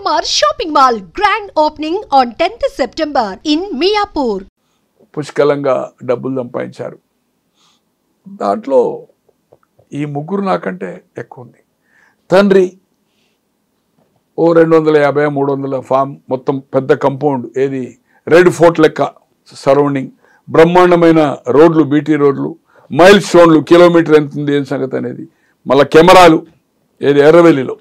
GMR Shopping Mall grand opening on 10th September in Miapur. పుష్కలంగా డబ్బులు సంపాదించారు. దాంట్లో ఈ ముగ్గురు నాకంటే ఎక్కువ ఉంది. తండ్రి ఓ 250 300 ఫామ్, మొత్తం పెద్ద కంపౌండ్, ఏది రెడ్ ఫోర్ట్ లెక్క సరౌండింగ్, బ్రహ్మాండమైన రోడ్లు, బీటీ రోడ్లు, మైల్ స్టోన్లు, కిలోమీటర్ ఎంత ఉంది ఏం సంగతి అనేది, మళ్ళీ కెమెరాలు, ఏది ఎర్రవెల్లిలో.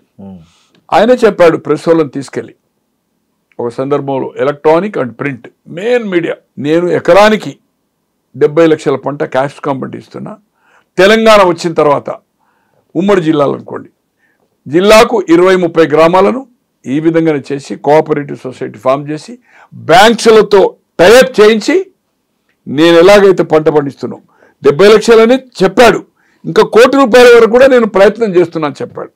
ఆయనే చెప్పాడు ప్రెస్ వాళ్ళని తీసుకెళ్ళి ఒక సందర్భంలో, electronic and print main media, నేను ఎకరానికి 70 లక్షల పంట క్యాష్ కాంపౌండ్ ఇస్తున్నా. తెలంగాణ వచ్చిన తర్వాత ఉమ్మడి జిల్లాలు అనుకోండి, జిల్లాకు 20-30 గ్రామాలను ఈ విధంగానే చేసి కోఆపరేటివ్ సొసైటీ ఫామ్ చేసి బ్యాంక్స్లతో టైఅప్ చేయించి నేను ఎలాగైతే పంట పండిస్తున్నాను 70 లక్షలని చెప్పాడు. ఇంకా ₹1 కోటి వరకు కూడా నేను ప్రయత్నం చేస్తున్నాను చెప్పాడు.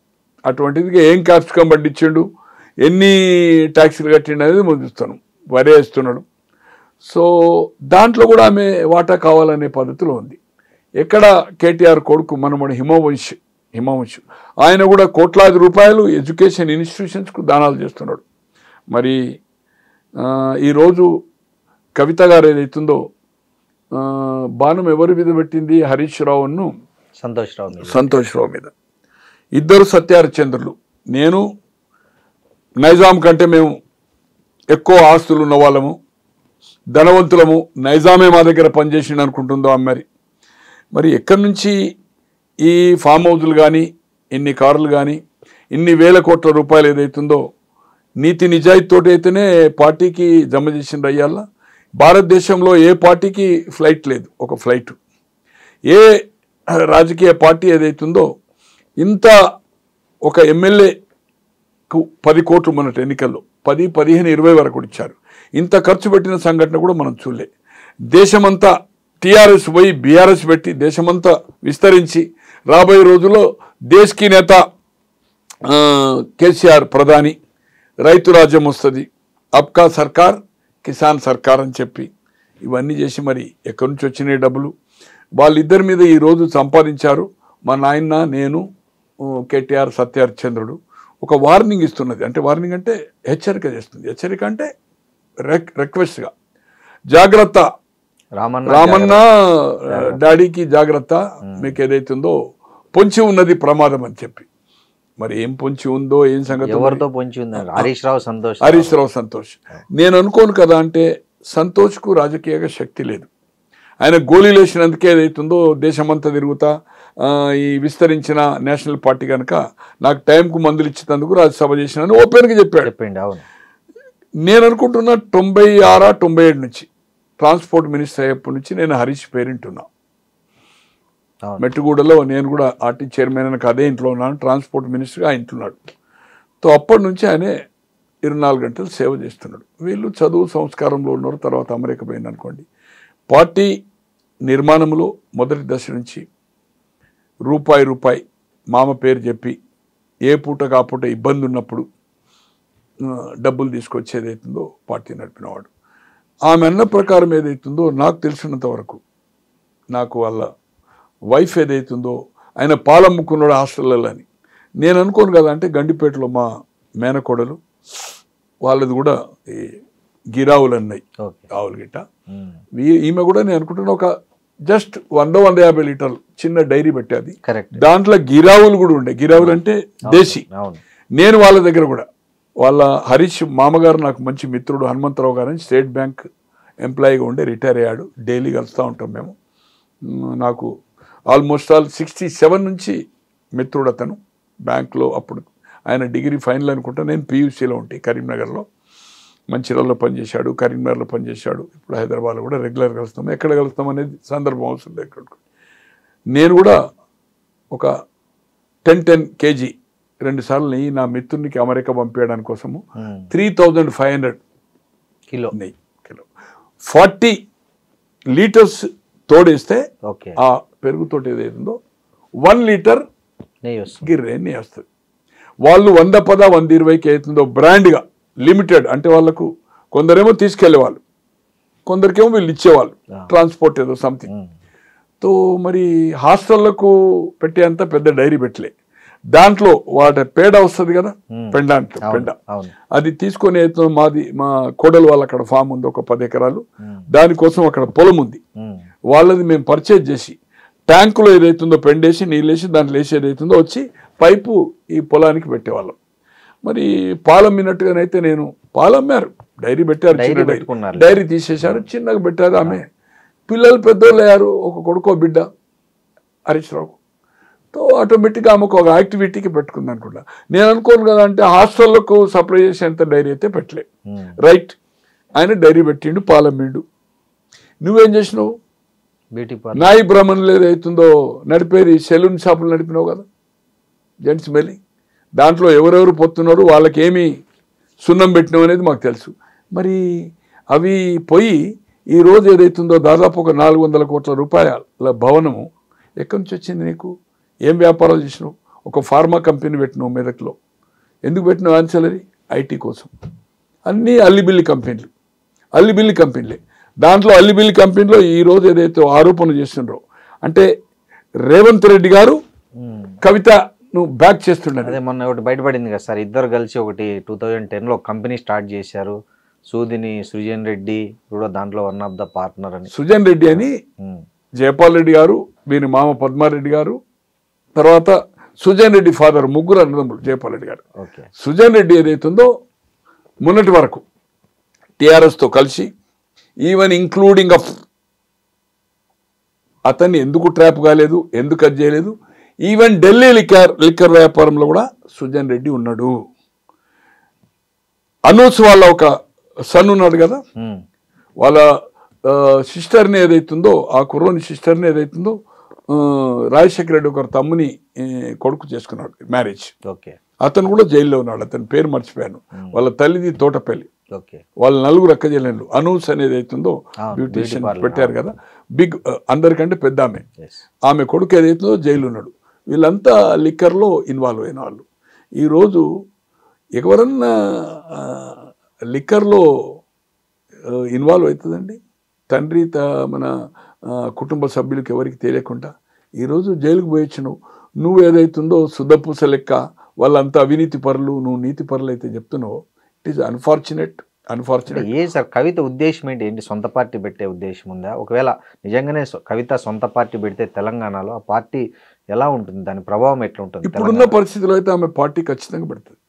అటువంటిది ఏం క్యాప్సికం పండించిండు, ఎన్ని ట్యాక్సీలు కట్టిండు అనేది ముందుస్తాను, వరి వేస్తున్నాడు. సో దాంట్లో కూడా ఆమె వాటా కావాలనే పద్ధతిలో ఉంది. ఎక్కడ కేటీఆర్ కొడుకు మనమడు హిమవంశ్ ఆయన కూడా కోట్లాది రూపాయలు ఎడ్యుకేషన్ ఇన్స్టిట్యూషన్స్కు దానాలు చేస్తున్నాడు. మరి ఈరోజు కవిత గారు ఏదైతుందో బాణం ఎవరి మీద పెట్టింది, హరీష్ రావును సంతోష్ రావు మీద. ఇద్దరు సత్యహరిశ్చంద్రులు. నేను నైజాం కంటే మేము ఎక్కువ ఆస్తులు ఉన్న వాళ్ళము, ధనవంతులము, నైజామే మా దగ్గర పనిచేసిండు అనుకుంటుందో అమ్మారి. మరి ఎక్కడి నుంచి ఈ ఫామ్ హౌజులు కానీ, ఇన్ని కార్లు కానీ, ఇన్ని వేల కోట్ల రూపాయలు ఏదైతుందో నీతి నిజాయితీతోటి అయితేనే పార్టీకి జమ చేసిండ్రు. అయ్యాల భారతదేశంలో ఏ పార్టీకి ఫ్లైట్ లేదు, ఒక ఫ్లైట్. ఏ రాజకీయ పార్టీ ఏదైతుందో ఇంత ఒక ఎమ్మెల్యేకు 10 కోట్లు మొన్నటి ఎన్నికల్లో 10, 15, 20 వరకు ఇచ్చారు. ఇంత ఖర్చు పెట్టిన సంఘటన కూడా మనం చూడలే. దేశమంతా టీఆర్ఎస్ పోయి బీఆర్ఎస్ పెట్టి దేశమంతా విస్తరించి రాబోయే రోజుల్లో దేశ్కి నేత కేసీఆర్ ప్రధాని, రైతు రాజ్యం వస్తుంది, అబ్కా సర్కార్ కిసాన్ సర్కార్ అని చెప్పి ఇవన్నీ చేసి మరి ఎక్కడి నుంచి వచ్చినాయి డబ్బులు వాళ్ళిద్దరి మీద ఈరోజు సంపాదించారు. మా నాయన, నేను, కేటీఆర్, సత్యహరిశ్చంద్రుడు ఒక వార్నింగ్ ఇస్తున్నది. అంటే వార్నింగ్ అంటే హెచ్చరిక చేస్తుంది. హెచ్చరిక అంటే రిక్వెస్ట్గా, జాగ్రత్త రామన్న డాడీకి జాగ్రత్త, మీకు ఏదైతుందో పొంచి ఉన్నది ప్రమాదం అని చెప్పి. మరి ఏం పొంచి ఉందో ఏం సంగతి, ఎవరితో పొంచి ఉంది? హరీష్ రావు సంతోష్. నేను అనుకోను కదా, అంటే సంతోష్కు రాజకీయ శక్తి లేదు. ఆయన గోళీలు వేసినందుకే ఏదైతుందో దేశమంతా తిరుగుతా ఈ విస్తరించిన నేషనల్ పార్టీ కనుక నాకు టైంకు మందులు ఇచ్చినందుకు రాజ్యసభ చేసినాను ఓపెన్గా చెప్పాడు. నేను అనుకుంటున్నా 96, 97 నుంచి ట్రాన్స్పోర్ట్ మినిస్టర్ అయ్యేప్పటి నుంచి నేను హరీష్ పేరెంట్ ఉన్నా. మెట్టుగూడలో నేను కూడా ఆర్టీ చైర్మన్ అని అదే ఇంట్లో ఉన్నాను, ట్రాన్స్పోర్ట్ మినిస్టర్గా ఆ ఇంట్లోన్నాడు. తో అప్పటి నుంచి ఆయనే 24 గంటలు సేవ చేస్తున్నాడు. వీళ్ళు చదువు సంస్కారంలో ఉన్నారు. తర్వాత అమెరికా పోయింది అనుకోండి. పార్టీ నిర్మాణంలో మొదటి దశ నుంచి రూపాయి మామ పేరు చెప్పి ఏ పూట కాపూట ఇబ్బంది ఉన్నప్పుడు డబ్బులు తీసుకొచ్చి ఏదైతుందో పార్టీ నడిపినవాడు. ఆమె అన్న ప్రకారం ఏదైతుందో నాకు తెలిసినంత వరకు, నాకు వాళ్ళ వైఫ్ ఏదైతుందో ఆయన పాలమ్ముకున్నాడు హాస్టల్లో అని నేను అనుకోను కదా. అంటే గండిపేటలో మా మేనకోడలు వాళ్ళది కూడా ఈ గిరావులు అన్నాయి, ఆవులు గిట్ట. ఈమె కూడా నేను అనుకుంటున్నా ఒక జస్ట్ 100-150 లీటర్లు చిన్న డైరీ పెట్టేది. దాంట్లో గిరావులు కూడా ఉండే. గిరావులు అంటే దేశీ. నేను వాళ్ళ దగ్గర కూడా, వాళ్ళ హరీష్ మామగారు నాకు మంచి మిత్రుడు హనుమంతరావు గారు అని స్టేట్ బ్యాంక్ ఎంప్లాయీగా ఉండే, రిటైర్ అయ్యాడు. డైలీ కలుస్తూ ఉంటాం మేము. నాకు ఆల్మోస్ట్ 67 నుంచి మిత్రుడు అతను. బ్యాంక్లో అప్పుడు ఆయన డిగ్రీ ఫైనల్ అనుకుంటా, నేను పీయూసీలో ఉంటే కరీంనగర్లో, మంచిర్యాలలో పనిచేశాడు, కరీంనగర్లో పనిచేశాడు. ఇప్పుడు హైదరాబాద్లో కూడా రెగ్యులర్ కలుస్తాం. ఎక్కడ కలుస్తాం అనేది సందర్భం అవసరం లేదు. నేను కూడా ఒక 10 kg 2 సార్లు నెయ్యి నా మిత్రునికి అమెరికా పంపించడానికి కోసము 3500 కిలో నెయ్యి, 40 లీటర్స్ తోడేస్తే ఆ పెరుగుతోటి ఏదైతుందో 1 లీటర్ గిర్రే నెయ్యి వస్తుంది. వాళ్ళు 110, 120కి అవుతుందో బ్రాండ్గా లిమిటెడ్. అంటే వాళ్ళకు కొందరేమో తీసుకెళ్లే వాళ్ళు, కొందరికేమో వీళ్ళు ఇచ్చేవాళ్ళు, ట్రాన్స్పోర్ట్ ఏదో సంథింగ్. తో మరి హాస్టళ్లకు పెట్టేంత పెద్ద డైరీ పెట్టలే. దాంట్లో వాటి పేడ వస్తుంది కదా, పెండ అంటే పెండ, అవును. అది తీసుకొని మా కోడలు వాళ్ళ అక్కడ ఫామ్ ఉంది, ఒక 10 ఎకరాలు. దానికోసం అక్కడ పొలం ఉంది, వాళ్ళది మేము పర్చేజ్ చేసి ట్యాంకులో ఏదైతుందో పెండేసి నీళ్ళేసి దాంట్లో వేసి ఏదైతుందో వచ్చి పైపు ఈ పొలానికి పెట్టేవాళ్ళం. మరి పాలమ్మినట్టుగానైతే నేను పాలమ్మారు, డైరీ పెట్టారు, చిన్న డైరీ తీసేశారు, చిన్నగా పెట్టారు. ఆమె పిల్లలు పెద్దోళ్ళు అయ్యారు, ఒక కొడుకో బిడ్డ హరీష్ రావు. తో ఆటోమేటిక్గా ఆమెకు ఒక యాక్టివిటీకి పెట్టుకుంది అనుకుంటా. నేను అనుకోను కదా, అంటే హాస్టల్లకు సప్లై చేసేంత డైరీ అయితే పెట్టలే. రైట్, ఆయన డైరీ పెట్టిండు, పాలమ్మిండు. నువ్వేం చేసినావు? నాయి బ్రాహ్మణులు ఏదైతుందో నడిపేది సెలూన్ షాపులు నడిపినావు కదా, జెంట్స్ మెల్లి. దాంట్లో ఎవరెవరు పొత్తున్నారు, వాళ్ళకి ఏమి సున్నం పెట్టినావు అనేది మాకు తెలుసు. మరి అవి పోయి ఈరోజు ఏదైతుందో దాదాపు ఒక 400 కోట్ల రూపాయల భవనము ఎక్కడి నుంచి వచ్చింది నీకు? ఏం వ్యాపారాలు చేసినావు? ఒక ఫార్మా కంపెనీ పెట్టినావు మెదక్లో. ఎందుకు పెట్టినావు? ఆన్సలరీ ఐటీ కోసం. అన్నీ అల్లిబిల్లి కంపెనీలే. దాంట్లో అల్లిబిల్లి కంపెనీలో ఈరోజు ఏదైతే ఆరోపణలు చేస్తుండ్రో, అంటే రేవంత్ రెడ్డి గారు కవితను బ్యాక్ చేస్తుండే. అదే మొన్న ఒకటి బయటపడింది కదా సార్, ఇద్దరు కలిసి ఒకటి 2010లో కంపెనీ స్టార్ట్ చేశారు. సుజన్ రెడ్డి కూడా దాంట్లో వన్ ఆఫ్ ద పార్ట్నర్ అని. సుజన్ రెడ్డి అని జయపాల్ రెడ్డి గారు, వీరి మామ పద్మారెడ్డి గారు, తర్వాత సుజన్ రెడ్డి ఫాదర్, ముగ్గురు అన్నదమ్ములు జయపాల్ రెడ్డి గారు. సుజన్ రెడ్డి ఏదైతుందో మొన్నటి వరకు టిఆర్ఎస్తో కలిసి, ఈవెన్ ఇంక్లూడింగ్ ఆఫ్ అతన్ని ఎందుకు ట్రాప్ కాలేదు, ఎందుకు అది చేయలేదు, ఈవెన్ ఢిల్లీ లిక్కర్ వ్యాపారంలో కూడా సుజన్ రెడ్డి ఉన్నాడు. అనూస్ వాళ్ళ ఒక సన్ ఉన్నాడు కదా, వాళ్ళ సిస్టర్ని ఏదైతుందో, ఆ కుర్రోని సిస్టర్ని ఏదైతుందో రాజశేఖర రెడ్డి ఒక తమ్ముని కొడుకు చేసుకున్నాడు మ్యారేజ్. అతను కూడా జైల్లో ఉన్నాడు. అతని పేరు మర్చిపోయాను. వాళ్ళ తల్లిది తోటపల్లి. వాళ్ళ 4 అక్క చెల్లెళ్ళు. అనూస్ అనేది అవుతుందో బ్యూటీషియన్ పెట్టారు కదా, బిగ్, అందరికంటే పెద్ద ఆమె కొడుకు ఏదైతుందో జైలు ఉన్నాడు. వీళ్ళంతా లిక్కర్లో ఇన్వాల్వ్ అయిన వాళ్ళు. ఈరోజు ఎవరన్నా లిక్కర్లో ఇన్వాల్వ్ అవుతుందండి? తండ్రి మన కుటుంబ సభ్యులకి ఎవరికి తెలియకుండా ఈరోజు జైలుకు పోయొచ్చినావు. నువ్వు ఏదైతుందో శుద్ధపూస లెక్క వాళ్ళంతా అవినీతి పరులు, నువ్వు నీతి పరులు అయితే చెప్తున్నావు. It is unfortunate. ఏ సార్ కవిత ఉద్దేశం ఏంటి? సొంత పార్టీ పెట్టే ఉద్దేశం ఉందా? ఒకవేళ నిజంగానే కవిత సొంత పార్టీ పెడితే తెలంగాణలో ఆ పార్టీ ఎలా ఉంటుంది, దాని ప్రభావం ఎట్లా ఉంటుంది? ఇప్పుడున్న పరిస్థితుల్లో అయితే ఆమె పార్టీ ఖచ్చితంగా పెడుతుంది.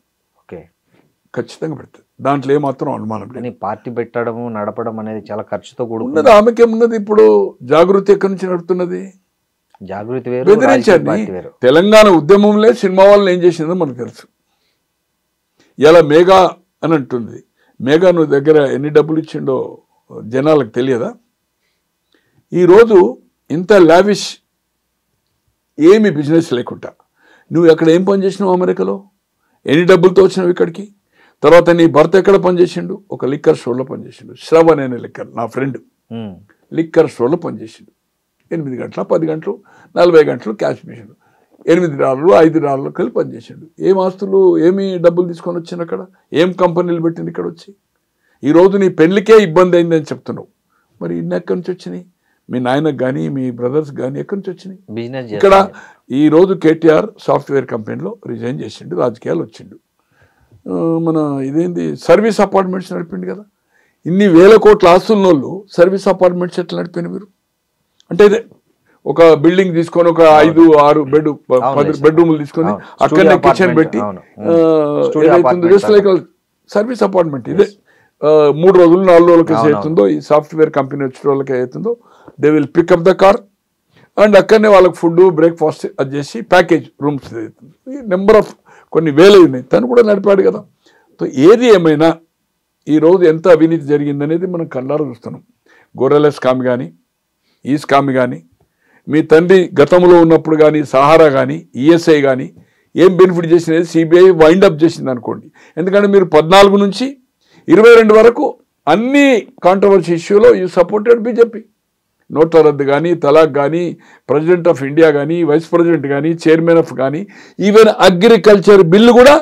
ఖచ్చితంగా పెడుతుంది, దాంట్లో ఏమాత్రం అనుమానం లేదు. పార్టీ పెట్టడం నడపడం అనేది చాలా ఖర్చుతో కూడుకున్నది. ఆమెకేమున్నది? ఇప్పుడు జాగృతి ఎక్కడి నుంచి నడుపుతున్నది? జాగృతి బెదిరించండి. తెలంగాణ ఉద్యమంలో సినిమా వాళ్ళని ఏం చేసిందో మనకు తెలుసు. ఇలా మేఘా అని అంటుంది. మేఘా నువ్వు దగ్గర ఎన్ని డబ్బులు ఇచ్చిండో జనాలకు తెలియదా? ఈరోజు ఇంత లావిష్ ఏమి బిజినెస్ లేకుండా నువ్వు ఎక్కడ ఏం పని చేసినావు? అమెరికాలో ఎన్ని డబ్బులతో వచ్చినావు ఇక్కడికి? తర్వాత నీ భర్త ఎక్కడ పనిచేసిండు? ఒక లిక్కర్ స్టోర్లో పనిచేసిండు. శ్రవణ్ అనే లిక్కర్, నా ఫ్రెండ్, లిక్కర్ స్టోర్లో పనిచేసిండు. 8 గంటల 10 గంటలు 40 గంటలు క్యాష్ మిషన్, $8 $5 కలిసి పనిచేసిండు. ఏం ఆస్తులు, ఏమి డబ్బులు తీసుకొని వచ్చింది అక్కడ? ఏం కంపెనీలు పెట్టింది ఇక్కడ వచ్చి? ఈరోజు నీ పెళ్లికే ఇబ్బంది అయిందని చెప్తున్నావు. మరి ఇన్ని ఎక్కడి నుంచి వచ్చినాయి? మీ నాయనకు కానీ మీ బ్రదర్స్ కానీ ఎక్కడి నుంచి వచ్చినాయి? ఇక్కడ ఈరోజు కేటీఆర్ సాఫ్ట్వేర్ కంపెనీలో రిజైన్ చేసిండు, రాజకీయాలు వచ్చిండు. మన ఇదేంది సర్వీస్ అపార్ట్మెంట్స్ నడిపిండు కదా. ఇన్ని వేల కోట్ల ఆస్తున్నోళ్ళు సర్వీస్ అపార్ట్మెంట్స్ ఎట్లా నడిపోయిన మీరు? అంటే ఇదే ఒక బిల్డింగ్ తీసుకొని ఒక 5-6 బెడ్రూమ్లు తీసుకొని అక్కడనే కిచెన్ పెట్టి సర్వీస్ అపార్ట్మెంట్. ఇదే 3 రోజులు 4 రోజులకి అవుతుందో ఈ సాఫ్ట్వేర్ కంపెనీ వచ్చిన వాళ్ళకి అవుతుందో, they will pick up the car and అక్కడనే వాళ్ళకి ఫుడ్ బ్రేక్ఫాస్ట్ అది చేసి ప్యాకేజ్ రూమ్స్ అవుతుంది. నెంబర్ ఆఫ్ కొన్ని వేలు ఉన్నాయి. తను కూడా నడిపాడు కదా. సో ఏది ఏమైనా ఈరోజు ఎంత అవినీతి జరిగిందనేది మనం కళ్ళారా చూస్తున్నాం. గొర్రెల స్కామ్ కానీ, ఈ స్కామ్ కానీ, మీ తండ్రి గతంలో ఉన్నప్పుడు కానీ సహారా కానీ ఈఎస్ఐ కానీ ఏం బెనిఫిట్ చేసినది సిబిఐ వైండప్ చేసింది అనుకోండి. ఎందుకంటే మీరు 14 నుంచి 22 వరకు అన్ని కాంట్రవర్సీ ఇష్యూలో యూ సపోర్టెడ్ బీజేపీ. నోట్ల రద్దు కానీ, తలాక్ కానీ, ప్రెసిడెంట్ ఆఫ్ ఇండియా కానీ, వైస్ ప్రెసిడెంట్ కానీ, చైర్మన్ ఆఫ్ కానీ, ఈవెన్ అగ్రికల్చర్ బిల్లు కూడా,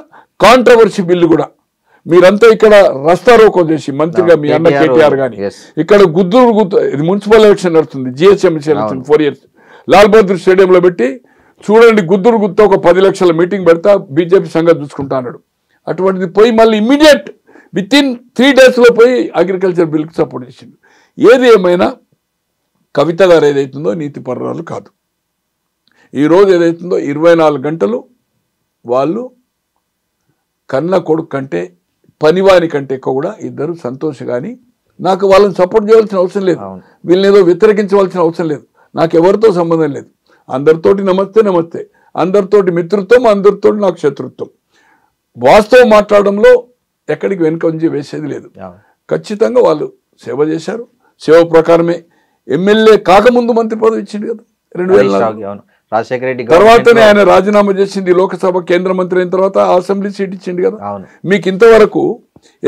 కాంట్రవర్సీ బిల్లు కూడా మీరంతా ఇక్కడ రస్తా రోకో చేసి మంత్రిగా మీ అన్న కేటీఆర్ కానీ ఇక్కడ గుద్దు ఇది మున్సిపల్ ఎలక్షన్ నడుస్తుంది, GHMC election 4 years Lal Bahadur స్టేడియంలో పెట్టి చూడండి గుద్దురు గుత్త ఒక 10 లక్షల మీటింగ్ పెడతా బీజేపీ సంగతి చూసుకుంటా అన్నాడు. అటువంటిది పోయి మళ్ళీ ఇమ్మీడియట్ వితిన్ 3 daysలో పోయి అగ్రికల్చర్ బిల్కి సపోర్ట్ చేసిండు. ఏది ఏమైనా కవిత గారు ఏదైతుందో నీతి పర్రాలు కాదు. ఈరోజు ఏదైతుందో 24 గంటలు వాళ్ళు కన్న కొడుకు కంటే పనివాని కంటే ఎక్కువ కూడా ఇద్దరు సంతోష్ కానీ నాకు వాళ్ళని సపోర్ట్ చేయాల్సిన అవసరం లేదు, వీళ్ళని ఏదో వ్యతిరేకించవలసిన అవసరం లేదు, నాకు ఎవరితో సంబంధం లేదు. అందరితోటి నమస్తే నమస్తే, అందరితోటి మిత్రుత్వం, అందరితోటి నాకు శత్రుత్వం. వాస్తవం మాట్లాడడంలో ఎక్కడికి వెనుకంజి వేసేది లేదు. ఖచ్చితంగా వాళ్ళు సేవ చేశారు, సేవ ప్రకారమే ఎమ్మెల్యే కాకముందు మంత్రి పదవి ఇచ్చింది కదా 2004. రాజశేఖర రెడ్డి తర్వాతనే ఆయన రాజీనామా చేసింది, లోకసభ కేంద్ర మంత్రి అయిన తర్వాత అసెంబ్లీ సీట్ ఇచ్చింది కదా. మీకు ఇంతవరకు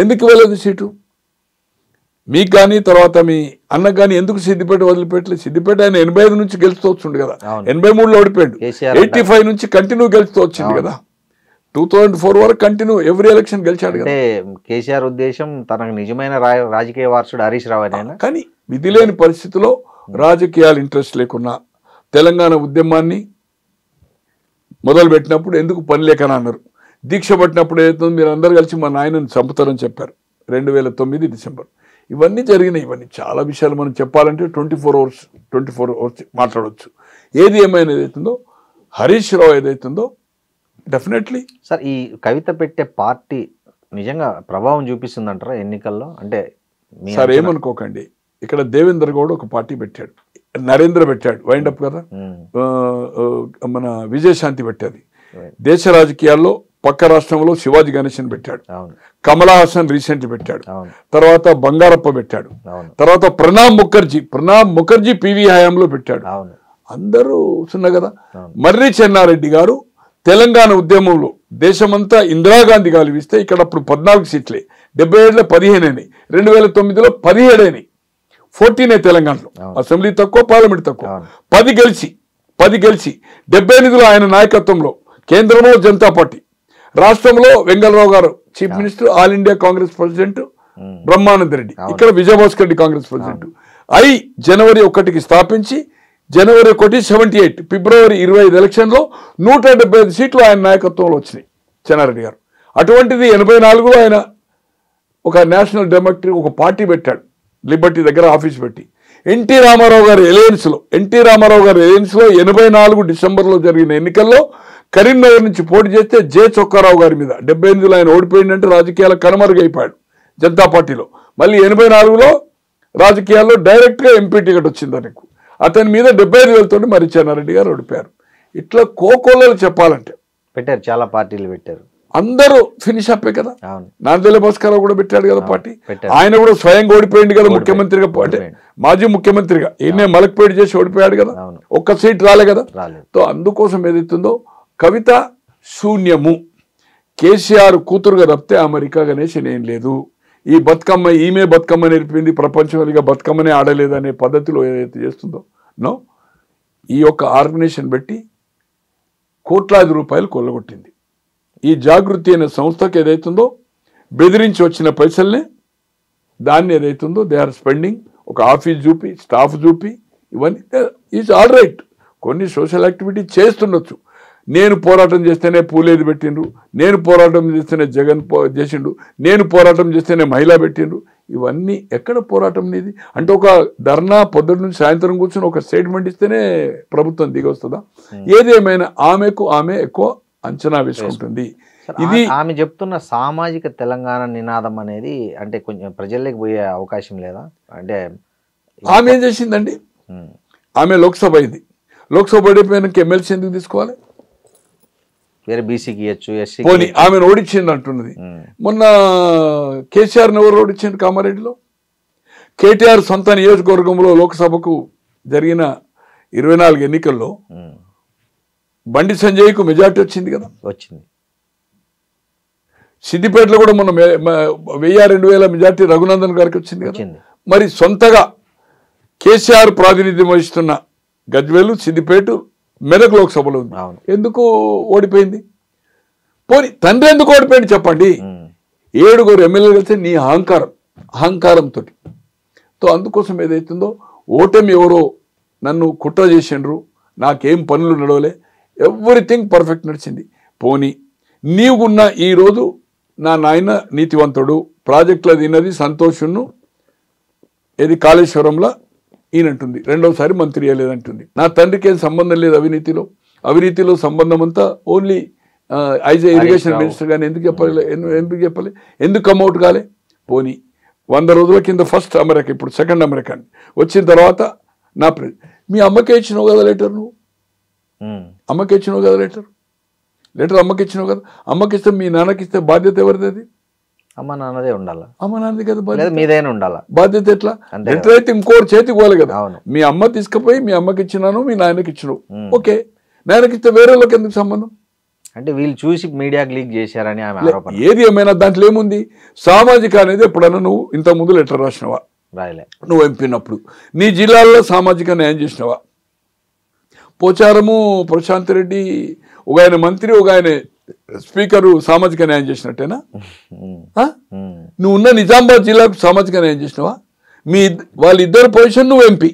ఎందుకు ఇవ్వలేదు సీటు? మీకు కానీ తర్వాత మీ అన్నకు కానీ ఎందుకు సిద్దిపేట వదిలిపెట్టలేదు? సిద్దిపేట ఆయన 85 నుంచి గెలుస్తూ వచ్చిండు కదా, 83లో ఓడిపోయాడు, 85 నుంచి కంటిన్యూ గెలుస్తూ వచ్చింది కదా, 2004 వరకు కంటిన్యూ ఎవ్రీ ఎలక్షన్ గెలిచాడు కదా. కేసీఆర్ ఉద్దేశం తనకు నిజమైన రాజకీయ వారసుడు హరీష్ రావు అని. కానీ విధి లేని పరిస్థితిలో రాజకీయాలు ఇంట్రెస్ట్ లేకున్నా తెలంగాణ ఉద్యమాన్ని మొదలుపెట్టినప్పుడు ఎందుకు పని లేకని అన్నారు. దీక్ష పట్టినప్పుడు ఏదైతుందో మీరు అందరు కలిసి మా నాయనని చంపుతారని చెప్పారు 2009 డిసెంబర్. ఇవన్నీ జరిగినాయి. ఇవన్నీ చాలా విషయాలు మనం చెప్పాలంటే 24 hours మాట్లాడవచ్చు. ఏది ఏమైనా ఏదైతుందో హరీష్ రావు ఏదైతుందో డెఫినెట్లీ సార్ ఈ కవిత పెట్టే పార్టీ నిజంగా ప్రభావం చూపిస్తుందంటారా ఎన్నికల్లో? అంటే సార్ ఏమనుకోకండి, ఇక్కడ దేవేంద్ర గౌడ్ ఒక పార్టీ పెట్టాడు, నరేంద్ర పెట్టాడు, వైండప్ కదా, మన విజయశాంతి పెట్టాది. దేశ రాజకీయాల్లో పక్క రాష్ట్రంలో శివాజీ గణేశన్ పెట్టాడు, కమలా హాసన్ రీసెంట్లీ పెట్టాడు, తర్వాత బంగారప్ప పెట్టాడు, తర్వాత ప్రణబ్ ముఖర్జీ పివి హయాంలో పెట్టాడు. అందరూ సున్నా కదా. మర్రి చెన్నారెడ్డి గారు తెలంగాణ ఉద్యమంలో దేశమంతా ఇందిరాగాంధీ గాలివిస్తే ఇక్కడ అప్పుడు 14 సీట్లే, 77లో 15 అయినాయి, 2009లో 17 అయినాయి, 14 తెలంగాణలో. అసెంబ్లీ తక్కువ, పార్లమెంట్ తక్కువ. 10 గెలిచి 78లో ఆయన నాయకత్వంలో కేంద్రంలో జనతా పార్టీ, రాష్ట్రంలో వెంగళరావు గారు chief minister, all India Congress president Brahmananda Reddy, ఇక్కడ విజయభాస్కర్ రెడ్డి కాంగ్రెస్ ప్రెసిడెంట్. జనవరి 1కి స్థాపించి జనవరి 1 78, ఫిబ్రవరి 25 ఎలక్షన్లో 175 సీట్లు ఆయన నాయకత్వంలో వచ్చినాయి చెన్నారెడ్డి గారు. అటువంటిది 84లో ఆయన ఒక నేషనల్ డెమోక్రటిక్ ఒక పార్టీ పెట్టాడు, లిబర్టీ దగ్గర ఆఫీస్ పెట్టి. ఎన్టీ రామారావు గారి ఎలయన్స్లో 84 డిసెంబర్లో జరిగిన ఎన్నికల్లో కరీంనగర్ నుంచి పోటీ చేస్తే జె చొక్కారావు గారి మీద 78లో ఆయన ఓడిపోయిందంటే రాజకీయాల కనుమరుగైపోయాడు జనతా పార్టీలో. మళ్ళీ 84లో రాజకీయాల్లో డైరెక్ట్గా ఎంపీ టికెట్ వచ్చింది ఆయనకు. అతని మీద 75 వేలతో మర్రి చెన్నారెడ్డి గారు ఓడిపోయారు. ఇట్లా కోకోళ్ళు చెప్పాలంటే పెట్టారు, చాలా పార్టీలు పెట్టారు, అందరూ ఫినిష్ అప్పే కదా. నాందేల భాస్కరరావు కూడా పెట్టాడు కదా పార్టీ, ఆయన కూడా స్వయంగా ఓడిపోయింది కదా ముఖ్యమంత్రిగా, అంటే మాజీ ముఖ్యమంత్రిగా ఈయనే మలక్పేట చేసి ఓడిపోయాడు కదా, ఒక్క సీట్ రాలే కదా. సో అందుకోసం ఏదైతుందో కవిత శూన్యము, కేసీఆర్ కూతురుగా తప్పితే అమెరికా గణేష్ ఏం లేదు. ఈ బతుకమ్మ ఈమె బతుకమ్మ నేర్పింది, ప్రపంచంగా బతుకమ్మనే ఆడలేదనే పద్ధతిలో ఏదైతే చేస్తుందో నో, ఈ యొక్క ఆర్గనైజేషన్ పెట్టి కోట్లాది రూపాయలు కొల్లగొట్టింది. ఈ జాగృతి అనే సంస్థకు ఏదైతుందో బెదిరించి వచ్చిన పైసల్ని దాన్ని ఏదైతుందో దే ఆర్ స్పెండింగ్, ఒక ఆఫీస్ చూపి స్టాఫ్ చూపి ఇవన్నీ ఈజ్ ఆల్ రైట్. కొన్ని సోషల్ యాక్టివిటీ చేస్తుండొచ్చు. నేను పోరాటం చేస్తేనే పూలేది పెట్టిండ్రు, నేను పోరాటం చేస్తేనే జగన్ చేసిండు, నేను పోరాటం చేస్తేనే మహిళ పెట్టిండ్రు, ఇవన్నీ ఎక్కడ పోరాటం నీది? అంటే ఒక ధర్నా పొద్దున్న నుంచి సాయంత్రం కూర్చొని ఒక స్టేట్మెంట్ ఇస్తేనే ప్రభుత్వం దిగి వస్తుందా? ఏదేమైనా ఆమె ఎక్కువ అంచనా వేసుకుంటుంది. ఇది ఆమె చెప్తున్న సామాజిక తెలంగాణ నినాదం అనేది అంటే కొంచెం ప్రజల్లోకి పోయే అవకాశం లేదా? అంటే ఆమె ఏం చేసిందండి, ఆమె లోక్సభ అయింది, లోక్సభ ఓడిపోయినాక ఎమ్మెల్సీ ఎందుకు తీసుకోవాలి? వేరే బీసీకి ఇవ్వచ్చు, ఎస్సీ పోనీ ఆమెను ఓడించింది అంటున్నది. మొన్న కేసీఆర్ని ఎవరు ఓడించింది? కామారెడ్డిలో కేటీఆర్ సొంత నియోజకవర్గంలో లోక్సభకు జరిగిన 24 ఎన్నికల్లో బండి సంజయ్కు మెజార్టీ వచ్చింది కదా, వచ్చింది. సిద్దిపేటలో కూడా మొన్న 1000-2000 మెజార్టీ రఘునందన్ గారికి వచ్చింది కదా. మరి సొంతగా కేసీఆర్ ప్రాతినిధ్యం వహిస్తున్న గజ్వేలు, సిద్దిపేట, మెదక్ లోక్సభలో ఉంది, ఎందుకు ఓడిపోయింది? పోనీ తండ్రి ఎందుకు ఓడిపోయింది చెప్పండి? 7 ఎమ్మెల్యేలు కలిసి నీ అహంకారంతో. అందుకోసం ఏదైతుందో ఓటమి ఎవరో నన్ను కుట్ర చేసిండ్రు, నాకేం పనులు నడవలే, ఎవ్రీథింగ్ పర్ఫెక్ట్ నడిచింది. పోనీ నీవున్న ఈరోజు నా నాయన నీతివంతుడు, ప్రాజెక్టులో తిన్నది సంతోషును, ఏది కాళేశ్వరంలో ఈయనంటుంది, రెండోసారి మంత్రి అయ్యలేదంటుంది. నా తండ్రికి ఏం సంబంధం లేదు అవినీతిలో సంబంధం అంతా only as a irrigation minister కానీ ఎందుకు చెప్పాలి, ఎందుకు కమ్అవుట్ కాలే? పోనీ 100 రోజుల కింద ఫస్ట్ అమెరికా, ఇప్పుడు సెకండ్ అమెరికా వచ్చిన తర్వాత మీ అమ్మకే ఇచ్చినావు కదా లెటర్, నువ్వు అమ్మకి ఇచ్చినావు కదా లెటర్ అమ్మకి ఇచ్చినావు కదా. అమ్మకి ఇస్తే మీ నాన్నకి ఇస్తే బాధ్యత ఎవరిది? అది అమ్మ నాన్నదే ఉండాలా, అమ్మ నాన్నది కదా బాధ్యత, మీదైనా ఉండాలా బాధ్యత. ఎట్లా లెటర్ అయితే ఇంకోటి చేతికి పోవాలి కదా. మీ అమ్మ తీసుకుపోయి మీ అమ్మకి ఇచ్చినాను, మీ నాయనకి ఇచ్చినావు, ఓకే. నాయనకి ఇస్తే వేరే వాళ్ళకి ఎందుకు సంబంధం? అంటే వీళ్ళు చూసి మీడియాకి లీక్ చేశారని ఆమె ఆరోపణ. ఏది ఏమైనా దాంట్లో ఏముంది? సామాజిక అనేది ఎప్పుడన్నా నువ్వు ఇంతకుముందు లెటర్ రాసినవా? రాయలే. నువ్వు ఎంపినప్పుడు నీ జిల్లాల్లో సామాజిక న్యాయం చేసినవా? పోచారము ప్రశాంత్ రెడ్డి ఒక ఆయన మంత్రి, ఒక ఆయన స్పీకరు సామాజిక న్యాయం చేసినట్టేనా? నువ్వు ఉన్న నిజామాబాద్ జిల్లాకు సామాజిక న్యాయం చేసినవా? వాళ్ళిద్దరు పొజిషన్ నువ్వు ఎంపీ,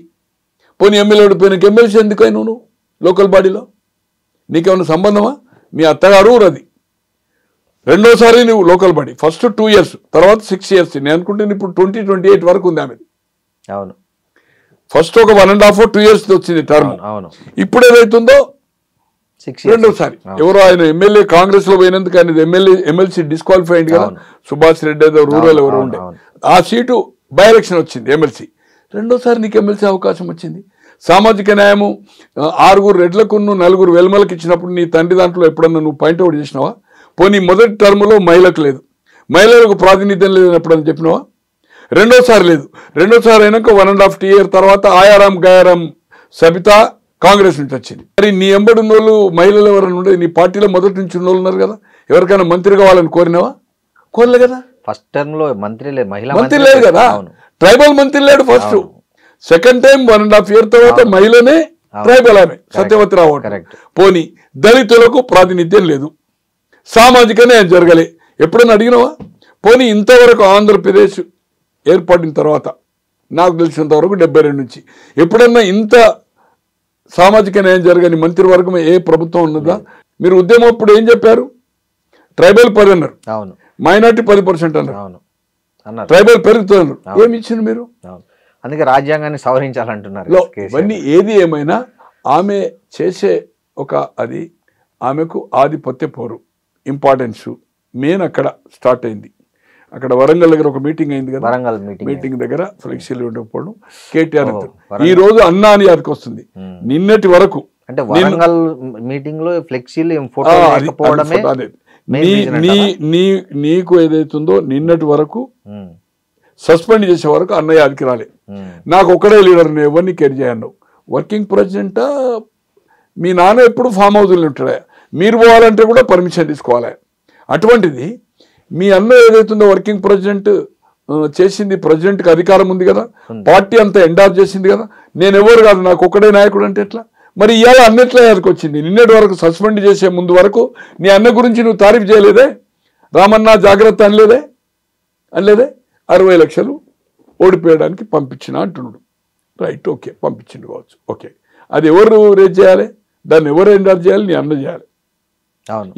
పోనీ ఎమ్మెల్యే ఓడిపోయినాక ఎమ్మెల్సీ ఎందుకైనా నువ్వు లోకల్ బాడీలో? నీకేమైనా సంబంధమా? మీ అత్తగారు ఊరది, రెండోసారి నువ్వు లోకల్ బాడీ, ఫస్ట్ 2 years, తర్వాత 6 years. నేను అనుకుంటే ఇప్పుడు 2028 వరకు ఉంది ఆమెది. అవును, ఫస్ట్ ఒక 1.5 or 2 years వచ్చింది టర్మ్. అవును, ఇప్పుడు ఏదైతుందో రెండోసారి ఎవరో ఆయన ఎమ్మెల్యే కాంగ్రెస్ లో పోయినందుకు ఆయన ఎమ్మెల్సీ డిస్క్వాలిఫై అయింది కదా, సుభాష్ రెడ్డి ఏదో రూరల్ ఎవరో ఉండే, ఆ సీటు బై ఎలక్షన్ వచ్చింది ఎమ్మెల్సీ, రెండోసారి నీకు ఎమ్మెల్సీ అవకాశం వచ్చింది. సామాజిక న్యాయము 6 రెడ్లకు 4 వెల్మలకు ఇచ్చినప్పుడు నీ తండ్రి దాంట్లో ఎప్పుడన్నా నువ్వు పాయింట్అవుట్ చేసినావా? పోనీ మొదటి టర్మ్లో మహిళకు లేదు, మహిళలకు ప్రాతినిధ్యం లేదని ఎప్పుడన్నా చెప్పినావా? రెండోసారి లేదు, రెండోసారి అయినాక 1.5 year తర్వాత ఆయారాం గయారాం సబితా కాంగ్రెస్ నుంచి వచ్చింది. మరి నీ ఎంబడి ఉన్న వాళ్ళు మహిళలు ఎవరైనా ఉండేది? నీ పార్టీలో మొదటి నుంచి ఉన్న వాళ్ళు ఉన్నారు కదా, ఎవరికైనా మంత్రి కావాలని కోరినావా? కోరలే కదా. ఫస్ట్ టర్మ్ లో మంత్రి లేదు కదా, ట్రైబల్ మంత్రి లేడు ఫస్ట్. సెకండ్ టైం 1.5 year తర్వాత మహిళనే ట్రైబల్ ఆమె సత్యవతి రావు. పోనీ దళితులకు ప్రాతినిధ్యం లేదు, సామాజిక న్యాయం జరగలే, ఎప్పుడైనా అడిగినావా? పోనీ ఇంతవరకు ఆంధ్రప్రదేశ్ ఏర్పడిన తర్వాత నాకు తెలిసినంత వరకు 72 నుంచి ఎప్పుడన్నా ఇంత సామాజిక న్యాయం జరగని మంత్రివర్గం ఏ ప్రభుత్వం ఉన్నదా? మీరు ఉద్యమం అప్పుడు ఏం చెప్పారు? ట్రైబల్ 10 అన్నారు, మైనార్టీ 10% అన్నారు, ట్రైబల్ పెరుగుతున్నారు. ఏమి ఇచ్చింది మీరు? అందుకే రాజ్యాంగాన్ని సవరించాలంటున్నారు. ఇవన్నీ ఏది ఏమైనా ఆమె చేసే అది ఆమెకు ఆధిపత్య పోరు ఇంపార్టెన్స్ మెయిన్ అక్కడ స్టార్ట్ అయింది. అక్కడ వరంగల్ దగ్గర ఒక మీటింగ్ అయింది కదా, వరంగల్ మీటింగ్ దగ్గర ఫ్లెక్సీలు ఉండకపోవడం కేటీఆర్ ఈ రోజు అన్నా అని యాదకి వస్తుంది. నిన్నటి వరకు అంటే వరంగల్ మీటింగ్ లో ఫ్లెక్సీలు నీకు ఏదైతుందో నిన్నటి వరకు సస్పెండ్ చేసే వరకు అన్నయ్య యాదకి రాలే. నాకు ఒక్కడే లీడర్, నేను ఎవరిని కేర్ చేయను. వర్కింగ్ ప్రెసిడెంటా మీ నాన్న ఎప్పుడు ఫామ్ హౌస్లో ఉంటాడా? మీరు పోవాలంటే కూడా పర్మిషన్ తీసుకోవాలి. అటువంటిది మీ అన్న ఏదైతుందో వర్కింగ్ ప్రెసిడెంట్ చేసింది, ప్రెసిడెంట్కి అధికారం ఉంది కదా, పార్టీ అంతా ఎండార్ చేసింది కదా, నేను ఎవరు కాదు నాకు ఒక్కడే నాయకుడు అంటే ఎట్లా? మరి ఇవాళ అన్నెట్లా యాదకి వచ్చింది? నిన్నటి వరకు సస్పెండ్ చేసే ముందు వరకు నీ అన్న గురించి నువ్వు తారీఫ్ చేయలేదే, రామన్న జాగ్రత్త అనలేదే 60 లక్షలు ఓడిపోయడానికి పంపించిన అంటున్నాడు. రైట్, ఓకే, పంపించిండు కావచ్చు, ఓకే. అది ఎవరు రేజ్ చేయాలి? దాన్ని ఎవరు ఎండార్ చేయాలి? నీ అన్న చేయాలి.